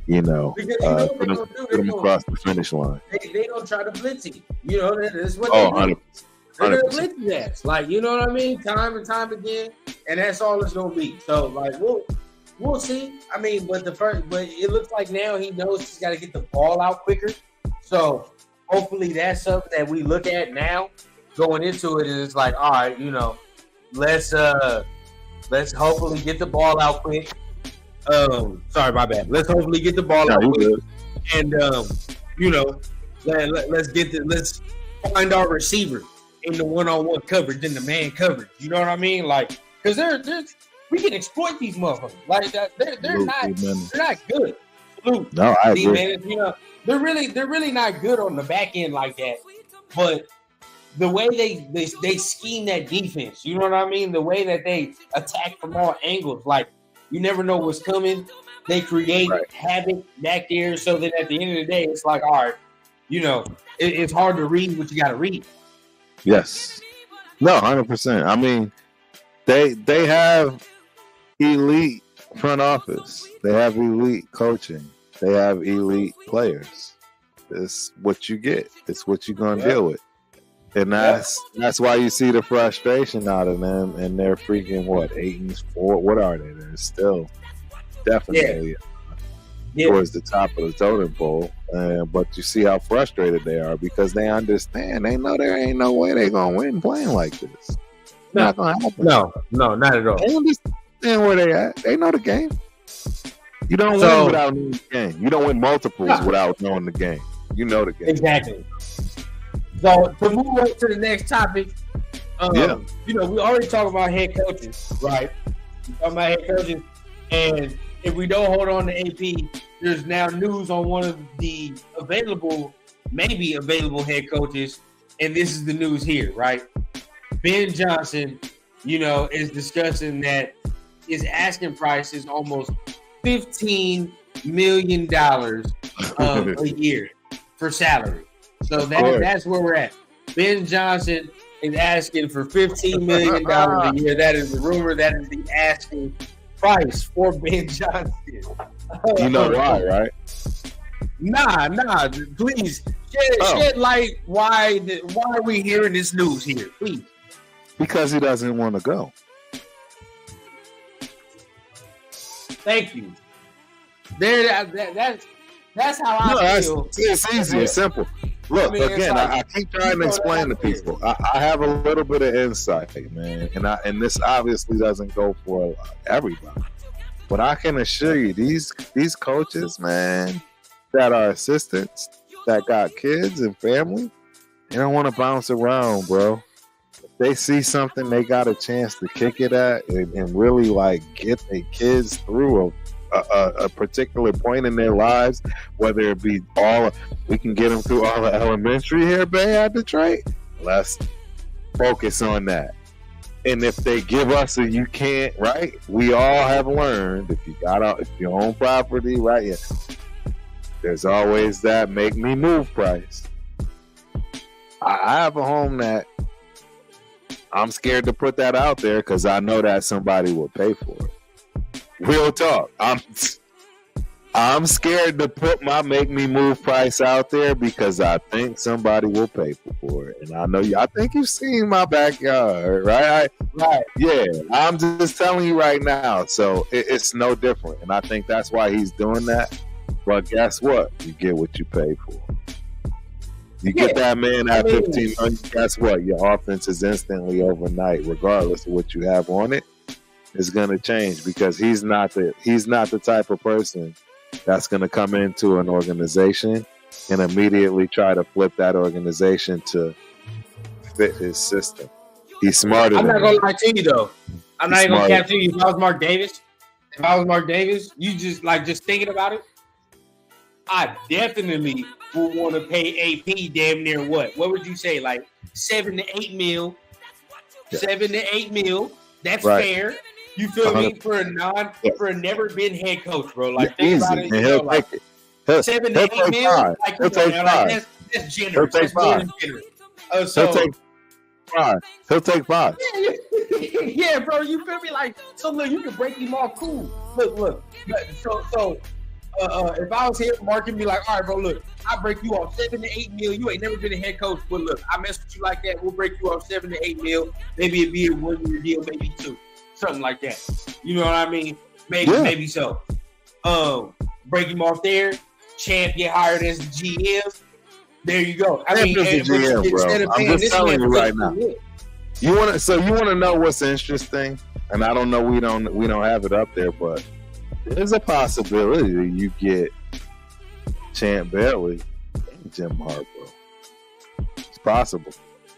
You know, put him across the finish line. They don't try to blitz him. You know, that's what they do. 100%. They're gonna blitz his ass. Like, you know what I mean? Time and time again. And that's all it's gonna be. So, like, we'll see. I mean, but it looks like now he knows he's got to get the ball out quicker. So, hopefully that's something that we look at now going into it. Is like, all right, you know, let's hopefully get the ball out quick. Sorry, my bad. Let's hopefully get the ball out quick. And you know, let's find our receiver in the one-on-one coverage, in the man coverage. You know what I mean? Like, because we can exploit these motherfuckers. Like, they're not good. Salute. No, I agree. Man, you know, they're really not good on the back end like that. But the way they scheme that defense, you know what I mean? The way that they attack from all angles, like, you never know what's coming. They create havoc back there, so that at the end of the day, it's like, all right, you know, it's hard to read what you got to read. Yes. No, 100%. I mean, they have elite front office. They have elite coaching. They have elite players. It's what you get. It's what you're going to deal with. And that's why you see the frustration out of them. And they're freaking, 8-4? What are they? They're still definitely towards the top of the totem pole. But you see how frustrated they are because they understand. They know there ain't no way they're going to win playing like this. It's not going to happen. No, not at all. They understand where they at. They know the game. You don't win without knowing the game. You don't win multiples without knowing the game. You know the game. Exactly. So to move on to the next topic, you know, we already talked about head coaches, right? We talking about head coaches, and if we don't hold on to AP, there's now news on one of the maybe available head coaches, and this is the news here, right? Ben Johnson, you know, is discussing that his asking price is almost $15 million a year for salary. So that's where we're at. Ben Johnson is asking for $15 million a year. That is the rumor. That is the asking price for Ben Johnson. You know why, right? Nah. Please shed light. Why are we hearing this news here? Please. Because he doesn't want to go. Thank you. That's how I feel. It's easy. It's simple. Look, again, I keep trying to explain to people. I have a little bit of insight, man, and this obviously doesn't go for everybody. But I can assure you, these coaches, man, that are assistants, that got kids and family, they don't want to bounce around, bro. If they see something they got a chance to kick it at and really like get their kids through a particular point in their lives, whether it be we can get them through all the elementary here, Bay, at Detroit. Let's focus on that. And if they give us a you can't, right? We all have learned if you own property, right? Yeah, there's always that make me move price. I have a home that I'm scared to put that out there because I know that somebody will pay for it. Real talk. I'm scared to put my make me move price out there because I think somebody will pay for it. And I know I think you've seen my backyard, right? Right. Yeah, I'm just telling you right now. So it's no different. And I think that's why he's doing that. But guess what? You get what you pay for. You get that man at 15 million, guess what? Your offense is instantly overnight, regardless of what you have on it. It's gonna change because he's not the type of person that's gonna come into an organization and immediately try to flip that organization to fit his system. He's smarter. I'm not gonna lie to you though. I'm not even gonna capture you. If I was Mark Davis, you just thinking about it, I definitely would want to pay AP damn near what? What would you say? Like 7 to 8 mil. Yeah. 7 to 8 mil. That's fair. You feel me? For a never been head coach, bro. Like think about it. And he'll take it. 7 to 8 mil. Like, he'll take 5. That's generous. He'll take 5. He'll take 5. He'll take 5. Yeah, bro. You feel me? Like, so look, you can break him off cool. Look. So if I was here, Mark would be like, all right, bro, look, I break you off 7 to 8 mil. You ain't never been a head coach, but look, I mess with you like that. We'll break you off 7 to 8 mil. Maybe it'd be a 1 year deal, maybe 2. Something like that. You know what I mean? Maybe so. Break him off there. Champ get hired as the GM. There you go. I mean, GM, bro. I'm just telling you right now. You want to know what's interesting? And I don't know, we don't have it up there, but there's a possibility that you get Champ Bailey and Jim Harbaugh. It's possible.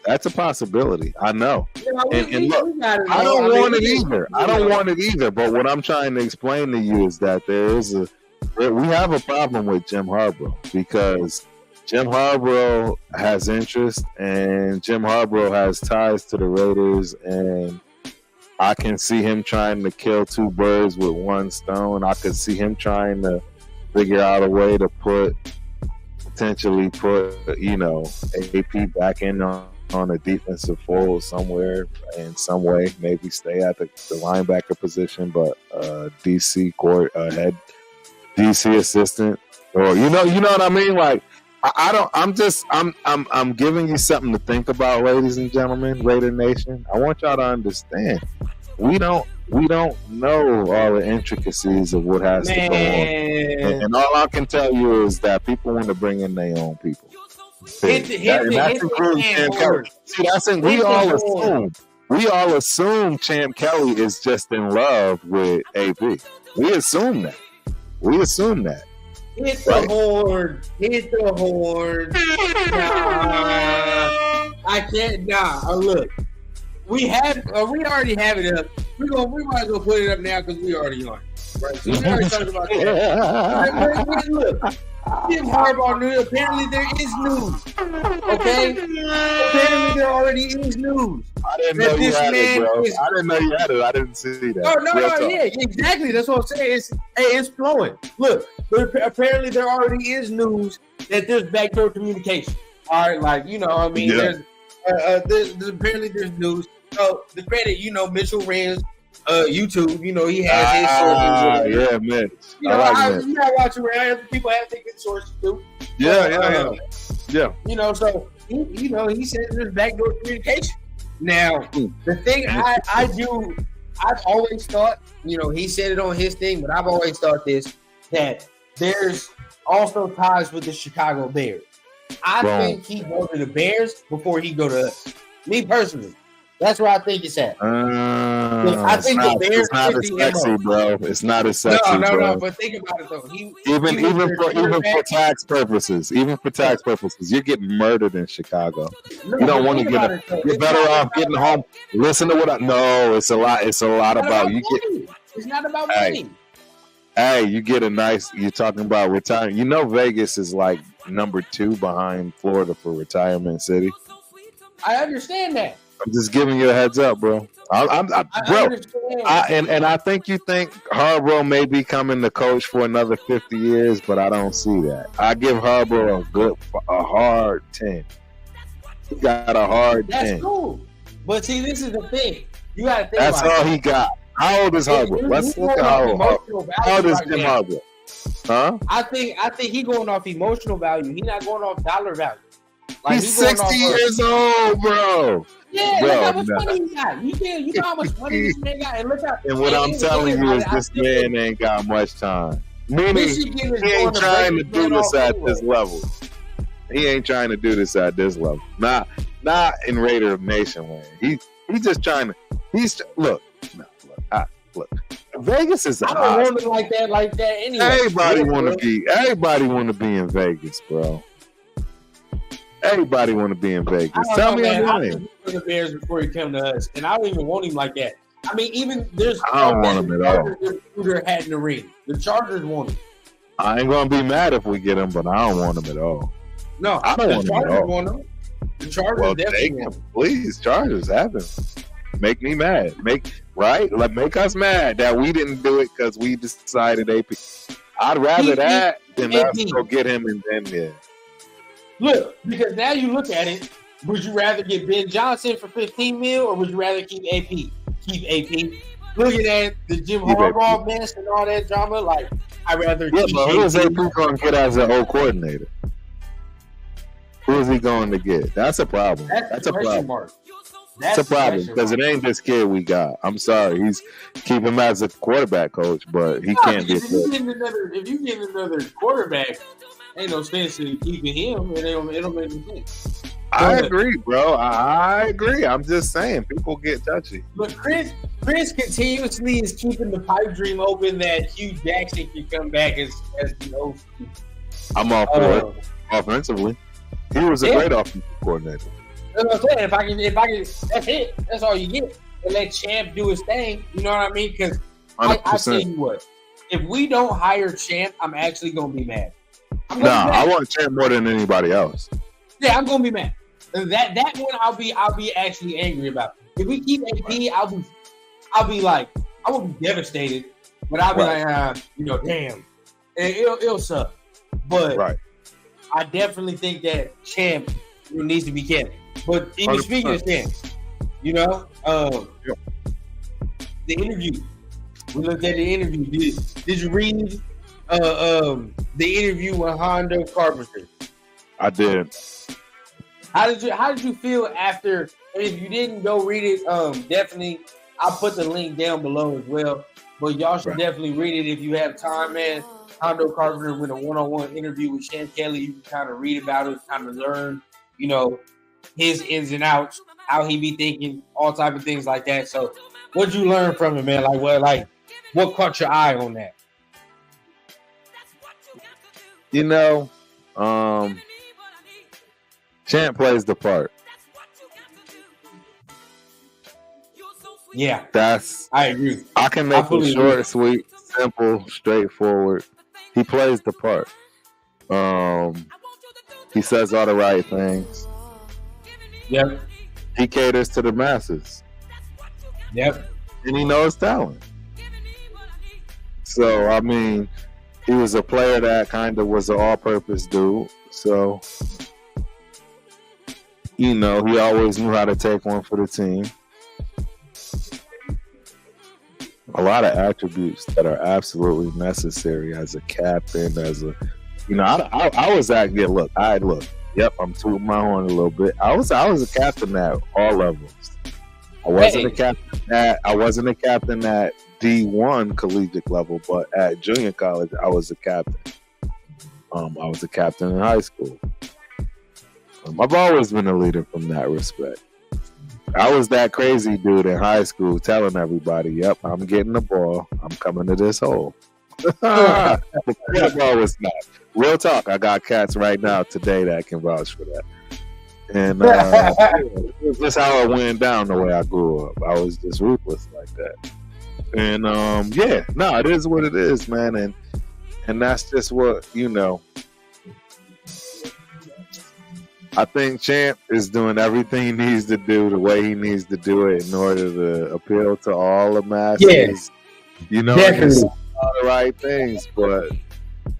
That's a possibility. I know. And look, I don't want it either. I don't want it either. But what I'm trying to explain to you is that we have a problem with Jim Harbaugh because Jim Harbaugh has interest and Jim Harbaugh has ties to the Raiders, and I can see him trying to kill 2 birds with 1 stone. I could see him trying to figure out a way to potentially put AP back in on a defensive fold somewhere in some way, maybe stay at the linebacker position, but DC head DC assistant, or you know what I mean? Like I'm giving you something to think about, ladies and gentlemen, Raider Nation. I want y'all to understand we don't know all the intricacies of what has to go on, and all I can tell you is that people want to bring in their own people. We all assume Champ Kelly is just in love with AP. We assume that. Hit the horn. Nah, I can't. Look, we already have it up. We might as well put it up now because we already on. Right? So we already talked about that. Look. Jim Harbaugh knew. Apparently there is news. Okay? Apparently there already is news. I didn't know you had it, bro. I didn't know you had it. I didn't see that. No, yeah, exactly. That's what I'm saying. It's flowing. Look, apparently there already is news that there's backdoor communication. All right, like, you know, I mean, there's apparently there's news. So the credit, Mitchell Renz, YouTube, he has his sources. Yeah, man. I watch around. People have their good sources too. Yeah. So he said there's backdoor communication. Now, the thing I've always thought, he said it on his thing, but I've always thought that there's also ties with the Chicago Bears. I think he go to the Bears before he go to us. Me personally. That's where I think it's at. I think the Bears. It's not as sexy, bro. It's not as sexy. No. But think about it though. Even for tax purposes, you're getting murdered in Chicago. You don't want to get. You're better off getting home. Listen to what I. No, it's a lot. It's a lot about you. It's not about money. Hey, you get a nice. You're talking about retirement. Vegas is like number 2 behind Florida for retirement city. I understand that. I'm just giving you a heads up, bro. And I think you think Harbaugh may be coming to coach for another 50 years, but I don't see that. I give Harbaugh a hard 10. He got a hard 10. That's cool. But see, this is the thing. You got to think That's about all he got. How old is Harbaugh? Let's look at how old is Jim Harbaugh. Huh? I think he's going off emotional value. He's not going off dollar value. Like he's 60 years old, bro. Yeah, bro, look how much money he got. You know how much money this man got, and look how. And what I'm telling you is, this man ain't got much time. Meaning, he ain't trying to do this at this level. He ain't trying to do this at this level. Not in Raider Nation land. He's just trying to. Look. Vegas is. I don't want it like that anyway. Everybody want to be in Vegas, bro. Everybody want to be in Vegas. Tell me I'm lying. The Bears before he come to us, and I don't even want him like that. I mean, even there's. I don't want him at all. Shooter had in the ring. The Chargers want him. I ain't gonna be mad if we get him, but I don't want him at all. No, I don't want him at all. Want him. The Chargers definitely want him. Please, Chargers have him. Make me mad. Make us mad that we didn't do it because we decided AP. I'd rather that than us go get him and then yeah. Look, because now you look at it, would you rather get Ben Johnson for $15 million or would you rather keep AP? Keep AP. Looking at the Jim Harbaugh mess and all that drama, like I'd rather keep AP. Who is AP going to get as an old coordinator? Who is he going to get? That's a problem. That's a problem. Mark. That's a problem because it ain't this kid we got. I'm sorry, he's keep him as a quarterback coach, but he can't be. If you get another quarterback, ain't no sense in keeping him. It don't make any sense. I agree, bro. I agree. I'm just saying, people get touchy. But Chris continuously is keeping the pipe dream open that Hugh Jackson can come back as the OC. I'm all for it. Offensively, he was a great offensive coordinator. That's what I'm saying. If I can, that's it. That's all you get. And let Champ do his thing. You know what I mean? Because I tell you what, if we don't hire Champ, I'm actually gonna be mad. I want Champ more than anybody else. Yeah, I'm gonna be mad. That one I'll be actually angry about. If we keep AP, I'll be like, I won't be devastated, but I'll be like, damn, it'll suck. But I definitely think that Champ needs to be kept. But even 100%. Speaking of Champ, the interview. We looked at the interview. Did you read the interview with Hondo Carpenter? I did. How did you feel after? And if you didn't go read it, definitely I'll put the link down below as well. But y'all should definitely read it if you have time, man. Hondo Carpenter with a one-on-one interview with Champ Kelly. You can kind of read about it, kind of learn, his ins and outs, how he be thinking, all type of things like that. So, what'd you learn from it, man? What caught your eye on that? Champ plays the part. Yeah, I agree. I can make it short, sweet, simple, straightforward. He plays the part. He says all the right things. Yep. He caters to the masses. Yep. And he knows talent. So, I mean, he was a player that kind of was an all-purpose dude. So, he always knew how to take one for the team. A lot of attributes that are absolutely necessary as a captain, I was at, yep, I'm tooting my horn a little bit. I was a captain at all levels. I wasn't a captain at D1 collegiate level, but at junior college, I was a captain. I was a captain in high school. I've always been a leader from that respect. I was that crazy dude in high school telling everybody, yep, I'm getting the ball. I'm coming to this hole. The ball was not. Real talk, I got cats right now today that can vouch for that. And it's just how it went down the way I grew up. I was just ruthless like that. And it is what it is, man. And that's just what, I think Champ is doing everything he needs to do the way he needs to do it in order to appeal to all the masses. Yeah, definitely. All the right things, but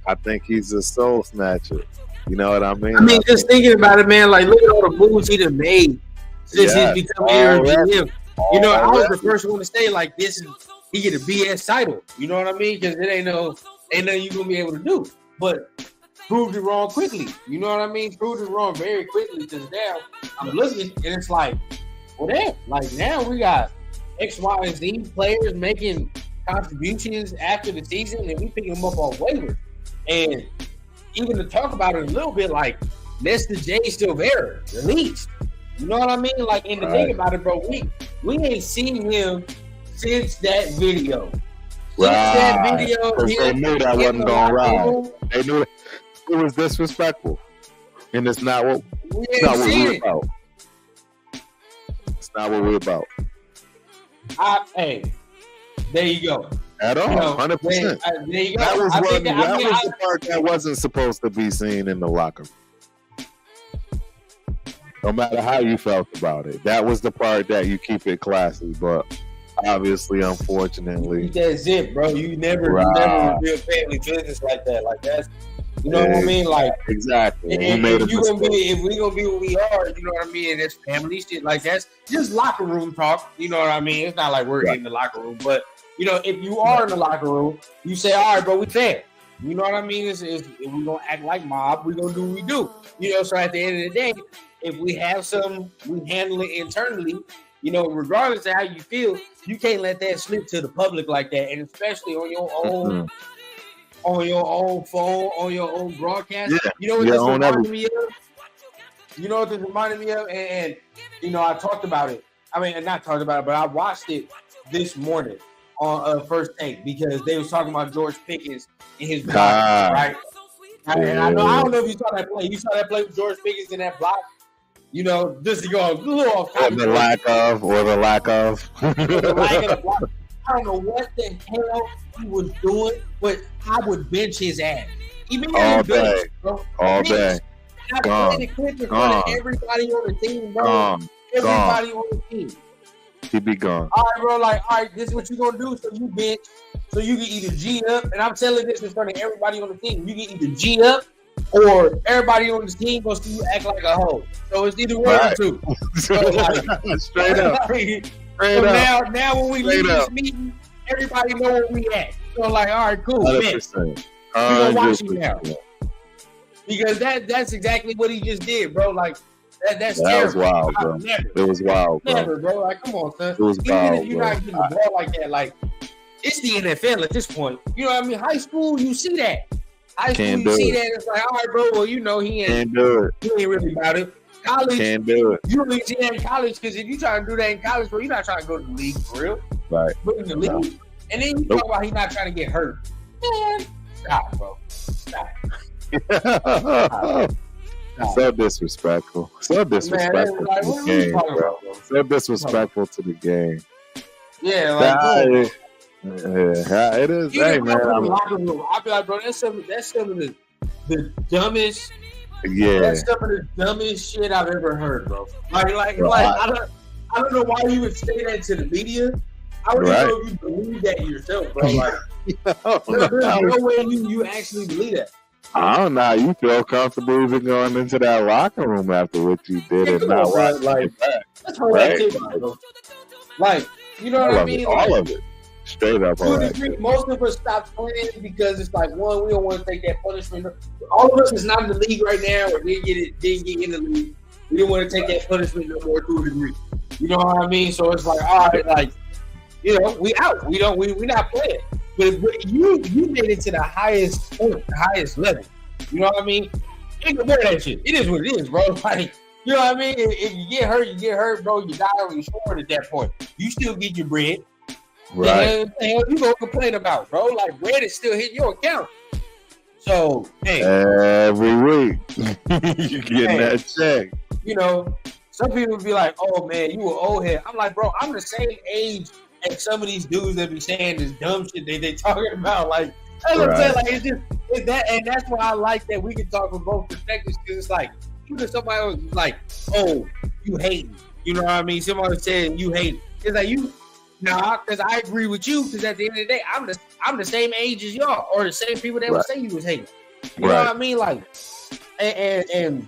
I think he's a soul snatcher. You know what I mean? I mean, just thinking about it, man, like, look at all the moves he done made since he's become Aaron GM. I was the first one to say, like, this he get a BS title. You know what I mean? Because it ain't nothing you gonna be able to do. But proved it wrong quickly. You know what I mean? Proved it wrong very quickly. Because now I'm looking and it's like, well, damn. Like now we got X, Y, and Z players making contributions after the season, and we picking them up on waivers. And even to talk about it a little bit, like Mr. J Silvera released. You know what I mean? Like, and to think about it, bro, we ain't seen him since that video. Since that video, they knew that wasn't gonna ride. They knew it was disrespectful, and it's not what we're about. It's not what we're about. Hey, there you go. At all, 100%. There you go. That was the part that wasn't supposed to be seen in the locker room. No matter how you felt about it, that was the part that you keep it classy. But obviously, unfortunately, that's it, bro. You never reveal family business like that. Like that's, you know what I mean? Like exactly. If we gonna be what we are, you know what I mean? And that's family shit. Like that's just locker room talk. You know what I mean? It's not like we're in the locker room, but you know, if you are in the locker room, you say, "All right, bro, we fair." You know what I mean? If we gonna act like mob, we gonna do what we do. You know, so at the end of the day, if we have some, we handle it internally. You know, regardless of how you feel, you can't let that slip to the public like that, and especially on your own, on your own phone, on your own broadcast. Yeah. You know what this reminded me of? You know what this reminded me of? And you know, I talked about it. I mean, not talked about it, but I watched it this morning on First Take because they was talking about George Pickens and his block, right? And I don't know if you saw that play. You saw that play with George Pickens in that block. You know, just to go a little off topic. Or the lack of. The lack of the block. I don't know what the hell he was doing, but I would bench his ass. Even all day, all day. I played the clip in front of everybody on the team, bro. Everybody on the team. He'd be gone. All right, bro. Like, all right, this is what you gonna do. So you bench, so you can either G up, and I'm telling this in front of everybody on the team. You can either G up, or everybody on the team gonna see you act like a hoe. So it's either one or two. So like, straight up. So now when we leave this meeting, everybody know where we at. So like, all right, cool. 100%. We gonna watch you now. Because that's exactly what he just did, bro. Like that's terrible. Was wild, bro. It was wild, bro. Never, bro. Like, come on, son. It was even wild, if you're not getting the ball like that, like it's the NFL at this point. You know what I mean? High school, you see that. High school, you see that. It's like, all right, bro. Well, you know he ain't do it. He ain't really about it. College, can't do it. You really see that in college because if you try to do that in college, bro, you're not trying to go to the league for real. Right. But in the league, and then you talk about he's not trying to get hurt. Man, stop, bro. Stop. So disrespectful. So disrespectful to the game, bro. So disrespectful to the game. Yeah, like it is. Hey, man. I feel like, bro, that's some of the dumbest. Yeah, that's some of the dumbest shit I've ever heard, bro. Like, I don't know why you would say that to the media. I don't know if you believe that yourself, bro. Like, there's no way you actually believe that. I don't know how you feel comfortable even going into that locker room after what you did and not watching it back. That's horrific, bro. Like, you know what I mean? All of it. Straight up. Most of us stopped playing because it's like, one, we don't want to take that punishment. All of us is not in the league right now, or didn't get in the league. We didn't want to take that punishment no more to a degree. You know what I mean? So it's like, all right, like, you know, we out. We not playing. But you made it to the highest point, the highest level. You know what I mean? Ignore that shit. It is what it is, bro. Like, you know what I mean? If you get hurt, bro. You die on your sword at that point. You still get your bread. Right. The hell you gonna complain about, bro? Like, bread is still hitting your account. So, hey. Every week, you getting that check. You know, some people be like, oh, man, you an old head. I'm like, bro, I'm the same age as some of these dudes that be saying this dumb shit they talking about. Like, that's what I'm saying. Like, it's that, and that's why I like that we can talk from both perspectives, because it's like, even somebody else is like, oh, you hating. You know what I mean? Somebody saying you hate. It's like, nah, because I agree with you, because at the end of the day, I'm the same age as y'all, or the same people that would say you was hating. You know what I mean? Like, and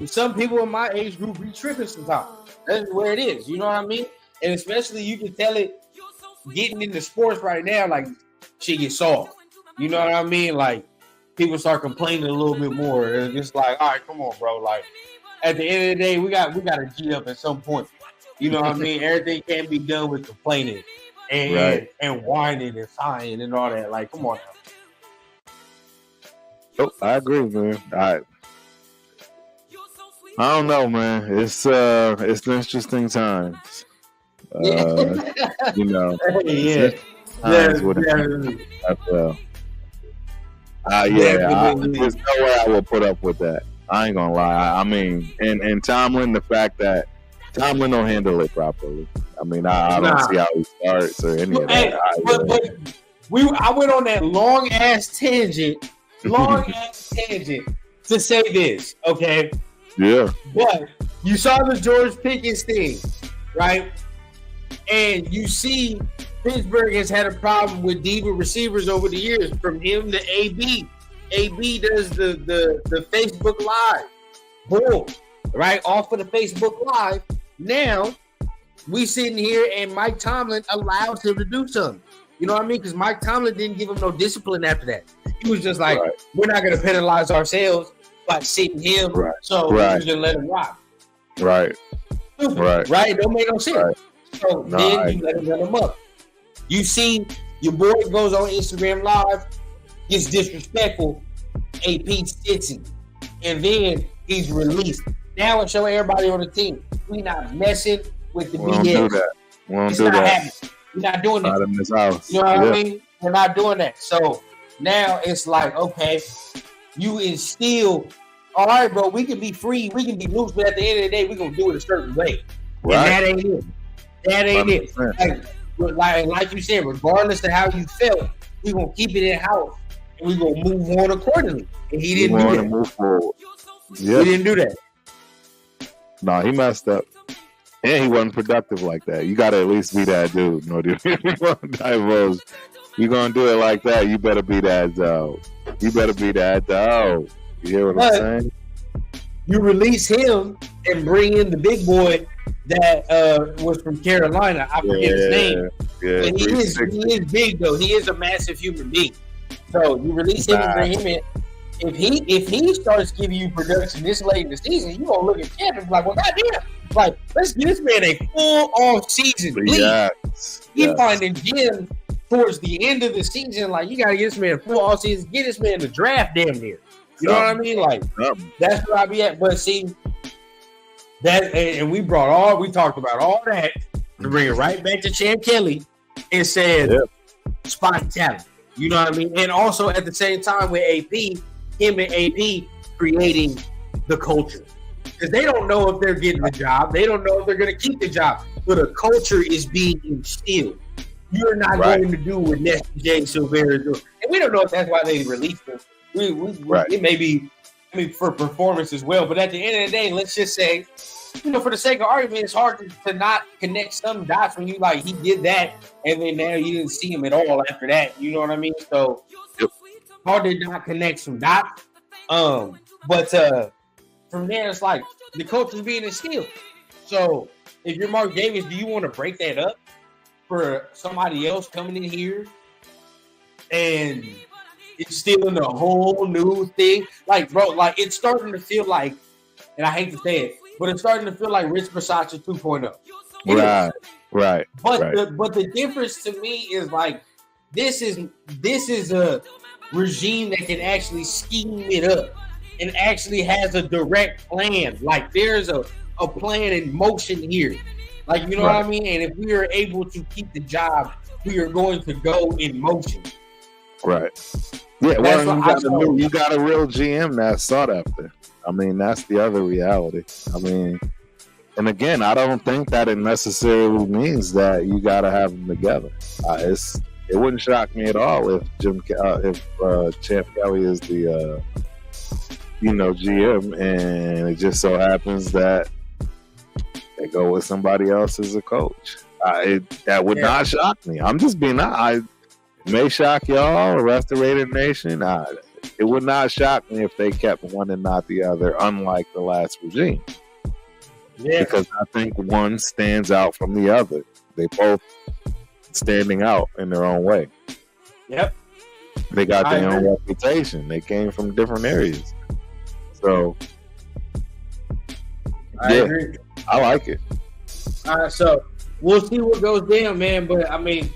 some people in my age group be tripping sometimes. That's where it is. You know what I mean? And especially you can tell it getting into sports right now, like shit gets soft. You know what I mean? Like people start complaining a little bit more. It's just like, all right, come on, bro. Like at the end of the day, we got to G up at some point. You know what I mean? Everything can't be done with complaining and whining and sighing and all that. Like, come on now. Oh, I agree, man. I don't know, man. It's interesting times. You know. Yeah. There's no way I will put up with that. I ain't gonna lie. I mean, and Tomlin, the fact that Tomlin don't handle it properly. I mean, I don't see how he starts or any of that. I went on that long ass tangent to say this, okay? Yeah. But you saw the George Pickens thing, right? And you see Pittsburgh has had a problem with diva receivers over the years, from him to AB. AB does the Facebook Live. Boom. Right? Off of the Facebook Live. Now, we sitting here and Mike Tomlin allows him to do something. You know what I mean? Because Mike Tomlin didn't give him no discipline after that. He was just like, we're not going to penalize ourselves by sitting him. Right. So we're just going to let him rock. Right. Right? It don't make no sense. Right. So then you let him run him up. You see your boy goes on Instagram Live, gets disrespectful, AP sits him, and then he's released. Now it's showing everybody on the team, we not messing with the BS. Don't do that. We don't do that. Happening. We're not doing that. Not in this house. You know what I mean? We're not doing that. So now it's like, okay, you instill, all right, bro, we can be free, we can be loose, but at the end of the day, we're going to do it a certain way. Right. And that ain't it. That ain't 100%. It. Like you said, regardless of how you felt, we're going to keep it in house and we're going to move on accordingly. And he didn't do that. Move forward. He didn't do that. No, he messed up. And he wasn't productive like that. You got to at least be that dude. No, dude. You're going to do it like that, you better be that dog. You better be that dog. You hear what I'm saying? You release him and bring in the big boy that was from Carolina. I forget his name. Yeah, and he is big, though. He is a massive human being. So you release him and bring him in. If he starts giving you production this late in the season, you're going to look at Champ and be like, well, goddamn. Like, let's give this man a full off season, please. Yes. Finding gems towards the end of the season. Like, you got to get this man a full off season. Get this man the draft damn near. You know what I mean? Like, that's where I be at. But see, that, and we talked about all that to bring it right back to Champ Kelly and said, spot talent. You know what I mean? And also at the same time with AP, him and AP creating the culture. Because they don't know if they're getting the job. They don't know if they're going to keep the job. But a culture is being instilled. You're not going to do what Nestor J. Silvera is doing. And we don't know if that's why they released him. It may be for performance as well. But at the end of the day, let's just say, for the sake of argument, it's hard to not connect some dots when you like he did that and then now you didn't see him at all after that. You know what I mean? So hard to not connect some dots. But from there, it's like the coach is being instilled. So if you're Mark Davis, do you want to break that up for somebody else coming in here and instilling a whole new thing? Like, bro, like it's starting to feel like, and I hate to say it, but it's starting to feel like Rich Versace 2.0. Right. But the difference to me is like this is a regime that can actually scheme it up and actually has a direct plan. Like there's a plan in motion here. Like, you know what I mean? And if we are able to keep the job, we are going to go in motion. Right. Yeah, well, you got a real GM that's sought after. I mean, that's the other reality. I mean, and again, I don't think that it necessarily means that you got to have them together. It wouldn't shock me at all if Champ Kelly is the GM, and it just so happens that they go with somebody else as a coach. That would not shock me. I'm just being honest. It may shock y'all, Restorated Nation. It would not shock me if they kept one and not the other, unlike the last regime. Yeah. Because I think one stands out from the other. They both standing out in their own way. Yep. They got their own reputation. They came from different areas. So, I agree. I like it. All right, so we'll see what goes down, man. But I mean,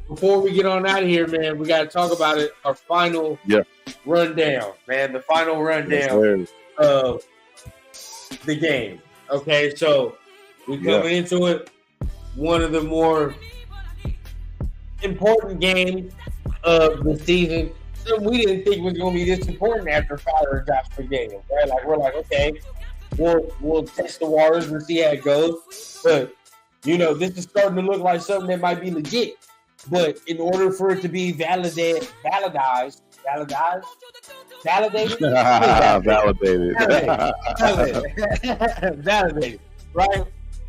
before we get on out of here, man, we got to talk about it. Our final rundown, man. The final rundown of the game. Okay, so we coming into it. One of the more important games of the season. We didn't think it was going to be this important after firing Josh McDaniels, right? Like we're like, okay, we'll test the waters and see how it goes. But this is starting to look like something that might be legit. But in order for it to be validated, right?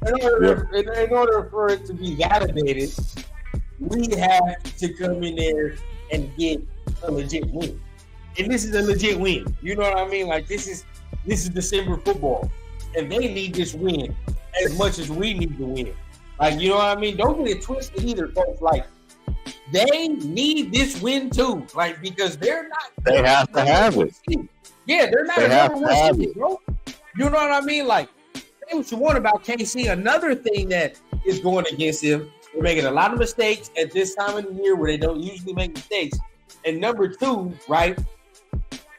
In order for it to be validated, we have to come in there and get a legit win. And this is a legit win. You know what I mean? Like this is December football. And they need this win as much as we need to win. Like, you know what I mean? Don't get it twisted either, folks. Like, they need this win too. Like, because they're not. They have to have it. Yeah, they're not a number one seed, bro. You know what I mean? Like, say what you want about KC. Another thing that is going against them, they're making a lot of mistakes at this time of the year where they don't usually make mistakes. And number two, right?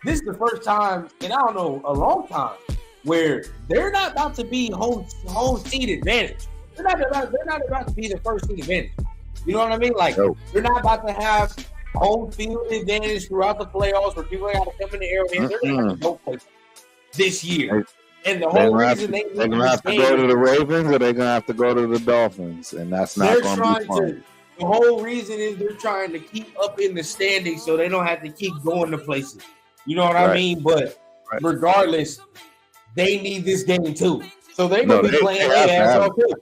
This is the first time in, I don't know, a long time where they're not about to be home seed advantage. They're not about to be the first seed advantage. You know what I mean? Like, they're not about to have home field advantage throughout the playoffs where people got to come in the Arrowhead. They're going to have to go play this year. And the whole reason they're going to have to go to the Ravens or they're going to have to go to the Dolphins. And that's not going to be fun. The whole reason is they're trying to keep up in the standings so they don't have to keep going to places. You know what I mean? But regardless, they need this game too. So they're going to be playing their ass off too.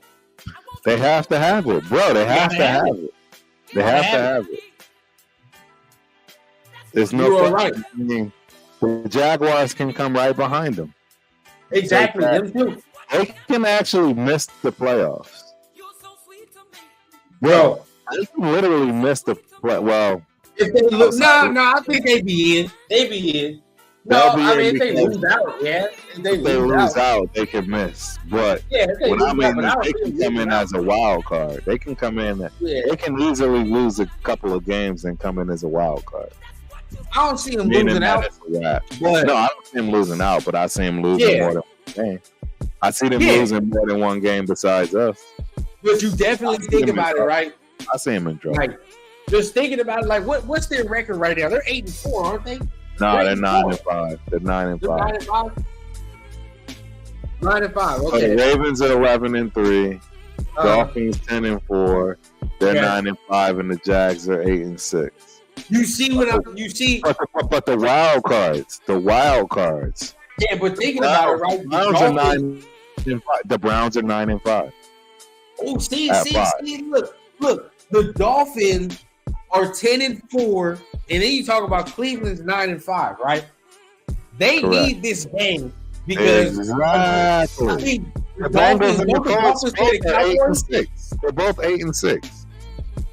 They have to have it, bro. They have to have it. They have to have it. There's no question. I mean, the Jaguars can come right behind them. Exactly. Them too. They can actually miss the playoffs. Bro, they can literally miss the play. Well, if they look, I think they be in. They be in. No, I mean, if they lose out, if they lose out, they can miss. But they can come in as a wild card. They can come in. They can easily lose a couple of games and come in as a wild card. I don't see them losing out. But no, I don't see them losing out, but I see them losing more than one game. I see them losing more than one game besides us. But you definitely think about it, right? I see them in trouble. Like, just thinking about it, like, what's their record right now? They're 8-4, aren't they? No, they're 9-5. They're 9-5. 9-5. 9-5. Okay. So the Ravens are 11-3. Dolphins 10-4. They're 9-5, and the Jags are 8-6. You see what you see? But the wild cards. Yeah, but thinking about it, right? The Browns are 9-5. The Browns are 9-5. Oh, see, look. The Dolphins are 10-4, and then you talk about Cleveland's 9-5, right? They need this game because exactly. The Dolphins play the Cowboys. They're both 8-6.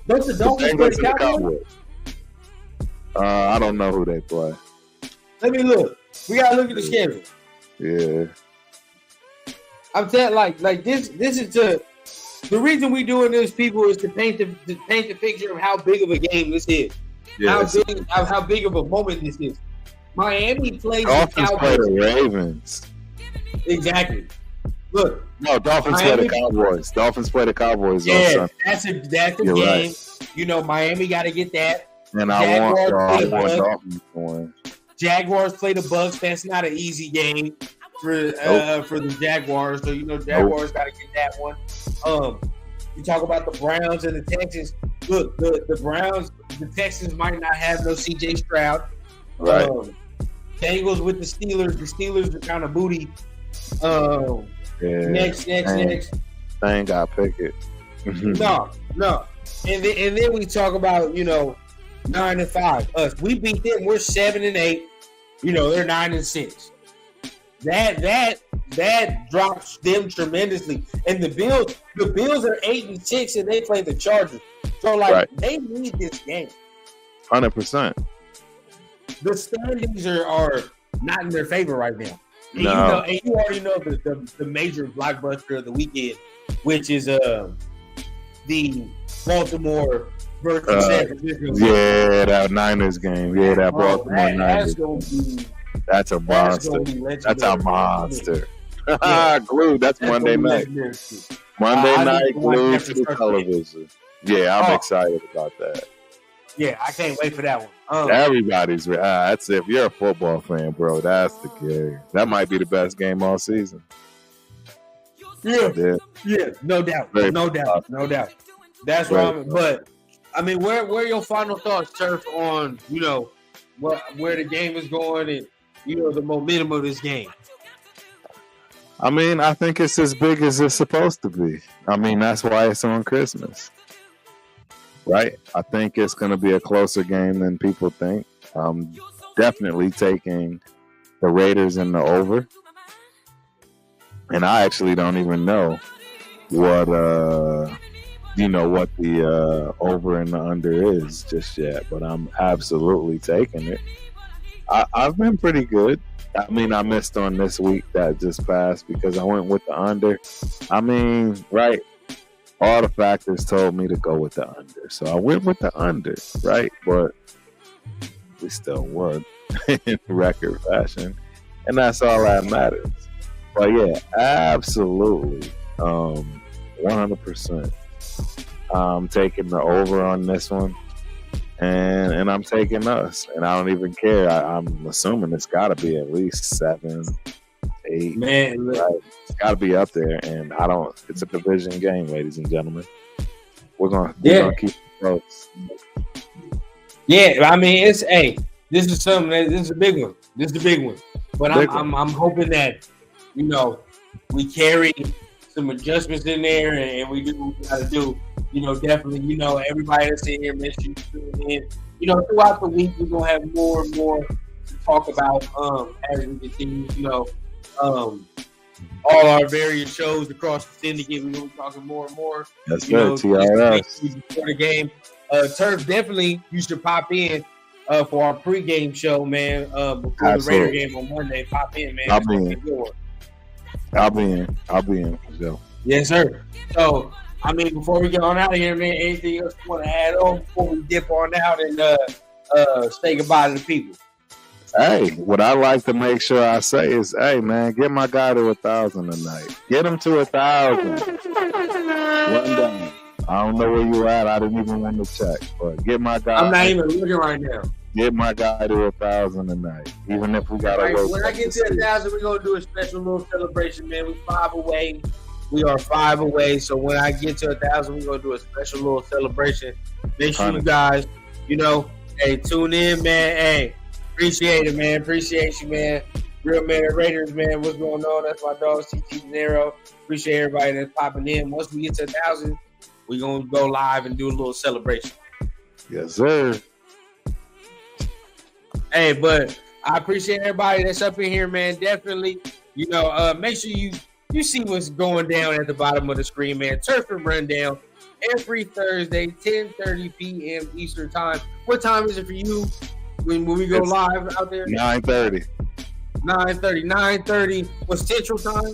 Don't the Dolphins play the Cowboys? I don't know who they play. Let me look. We gotta look at the schedule. Yeah. I'm saying like this is the reason we doing this, people, is to paint the picture of how big of a game this is. Yes. How big of a moment this is. Miami plays the Cowboys. Play the Ravens. Exactly. Look. No, Dolphins play the Cowboys. Dolphins play the Cowboys. Yeah, that's a game. Right. You know, Miami got to get that. And I want Dolphins to win. Jaguars play the Bucks. That's not an easy game for the Jaguars. So, you know, Jaguars got to get that one. You talk about the Browns and the Texans. Look, the Browns, the Texans might not have no C.J. Stroud. Right. Bengals with the Steelers. The Steelers are kind of booty. Next. I ain't got to pick it. No. And then we talk about, you know, 9-5. Us, we beat them. We're 7-8. You know, they're 9-6. That drops them tremendously. And the Bills are 8-6, and they play the Chargers. So, like, they need this game. 100%. The standings are not in their favor right now. And no. You already know the major blockbuster of the weekend, which is the Baltimore versus San Francisco. Yeah, that Niners game. Yeah, that Baltimore Niners. That's a monster. That's a monster. Glued. That's Monday night. Monday night glued to the television. Yeah, I'm excited about that. Yeah, I can't wait for that one. Everybody's that's it. If you're a football fan, bro, that's the game. That might be the best game all season. Yeah, no doubt. That's where I'm. But I mean, where are your final thoughts, Turf, on where the game is going and the momentum of this game? I mean, I think it's as big as it's supposed to be. I mean, that's why it's on Christmas. Right? I think it's going to be a closer game than people think. I'm definitely taking the Raiders in the over. And I actually don't even know what the over and the under is just yet. But I'm absolutely taking it. I've been pretty good. I mean, I missed on this week that just passed because I went with the under. I mean, right? All the factors told me to go with the under. So I went with the under, right? But we still won in record fashion. And that's all that matters. But yeah, absolutely. 100%. I'm taking the over on this one. And I'm taking us. And I don't even care. I'm assuming it's got to be at least 7, 8. Man, right? It's got to be up there. And it's a division game, ladies and gentlemen. We're gonna keep it close. Yeah, I mean, this is something. This is a big one. But I'm hoping that we carry some adjustments in there and we do what we got to do. Definitely, everybody that's in here, make sure you tune in. Throughout the week, we're going to have more and more to talk about as we continue, all our various shows across the syndicate. We're going to be talking more and more. That's good, TRS. Before the game. Turf, definitely, you should pop in for our pregame show, man, before the Raider game on Monday. Pop in, man. I'll be in for sure. Yes, sir. So, I mean, before we get on out of here, man, anything else you want to add on before we dip on out and say goodbye to the people? Hey, what I like to make sure I say is, hey, man, get my guy to 1,000 tonight. Get him to 1,000. One down. I don't know where you at. I didn't even want to check, but get my guy. I'm not even looking right now. Get my guy to 1,000 tonight, even if we got to work. When I get to 1,000, we're gonna do a special little celebration, man. We're 5 away. We are 5 away. So when I get to 1,000, we're gonna do a special little celebration. Make sure you guys, hey, tune in, man. Hey, appreciate it, man. Appreciate you, man. Real Man Raiders, man. What's going on? That's my dog, CT Nero. Appreciate everybody that's popping in. Once we get to 1,000, we're gonna go live and do a little celebration. Yes, sir. Hey, but I appreciate everybody that's up in here, man. Definitely, make sure you see what's going down at the bottom of the screen, man. Turf and Rundown every Thursday, 10:30 p.m. Eastern time. What time is it for you when we go live out there? 9:30. 9:30. What's Central time?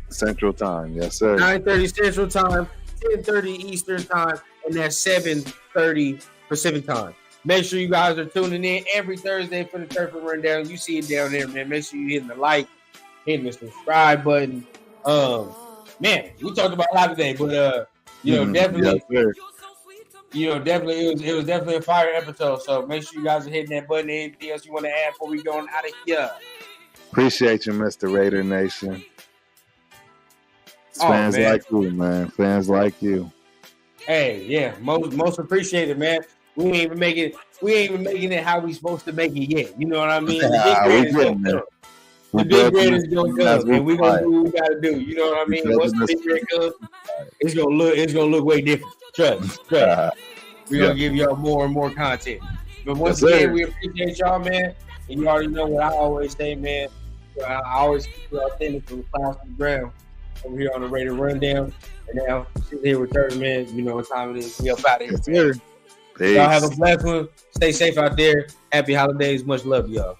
Central time, yes, sir. 9:30 Central time, 10:30 Eastern time, and that's 7:30 Pacific time. Make sure you guys are tuning in every Thursday for the Turf and Rundown. You see it down there, man. Make sure you hitting the like, hitting the subscribe button. Man, we talked about a lot today, but definitely, definitely, it was definitely a fire episode. So make sure you guys are hitting that button. Anything else you want to add before we going out of here? Appreciate you, Mr. Raider Nation. Fans like you, man. Fans like you. Hey, yeah, most appreciated, man. We ain't even making it how we supposed to make it yet. You know what I mean? The big red is gonna come, and we gonna do what we gotta do. You know what I mean? Once the big red comes, it's gonna look way different. Trust. We're gonna give y'all more and more content. But once again, we appreciate y'all, man. And you already know what I always say, man. I always keep it authentic from the clouds to the ground. over here on the Raider Rundown. And now she's here with 30 minutes. You know what time it is. We up out of here. Yes, Y'all have a blessed one. Stay safe out there. Happy holidays. Much love, y'all.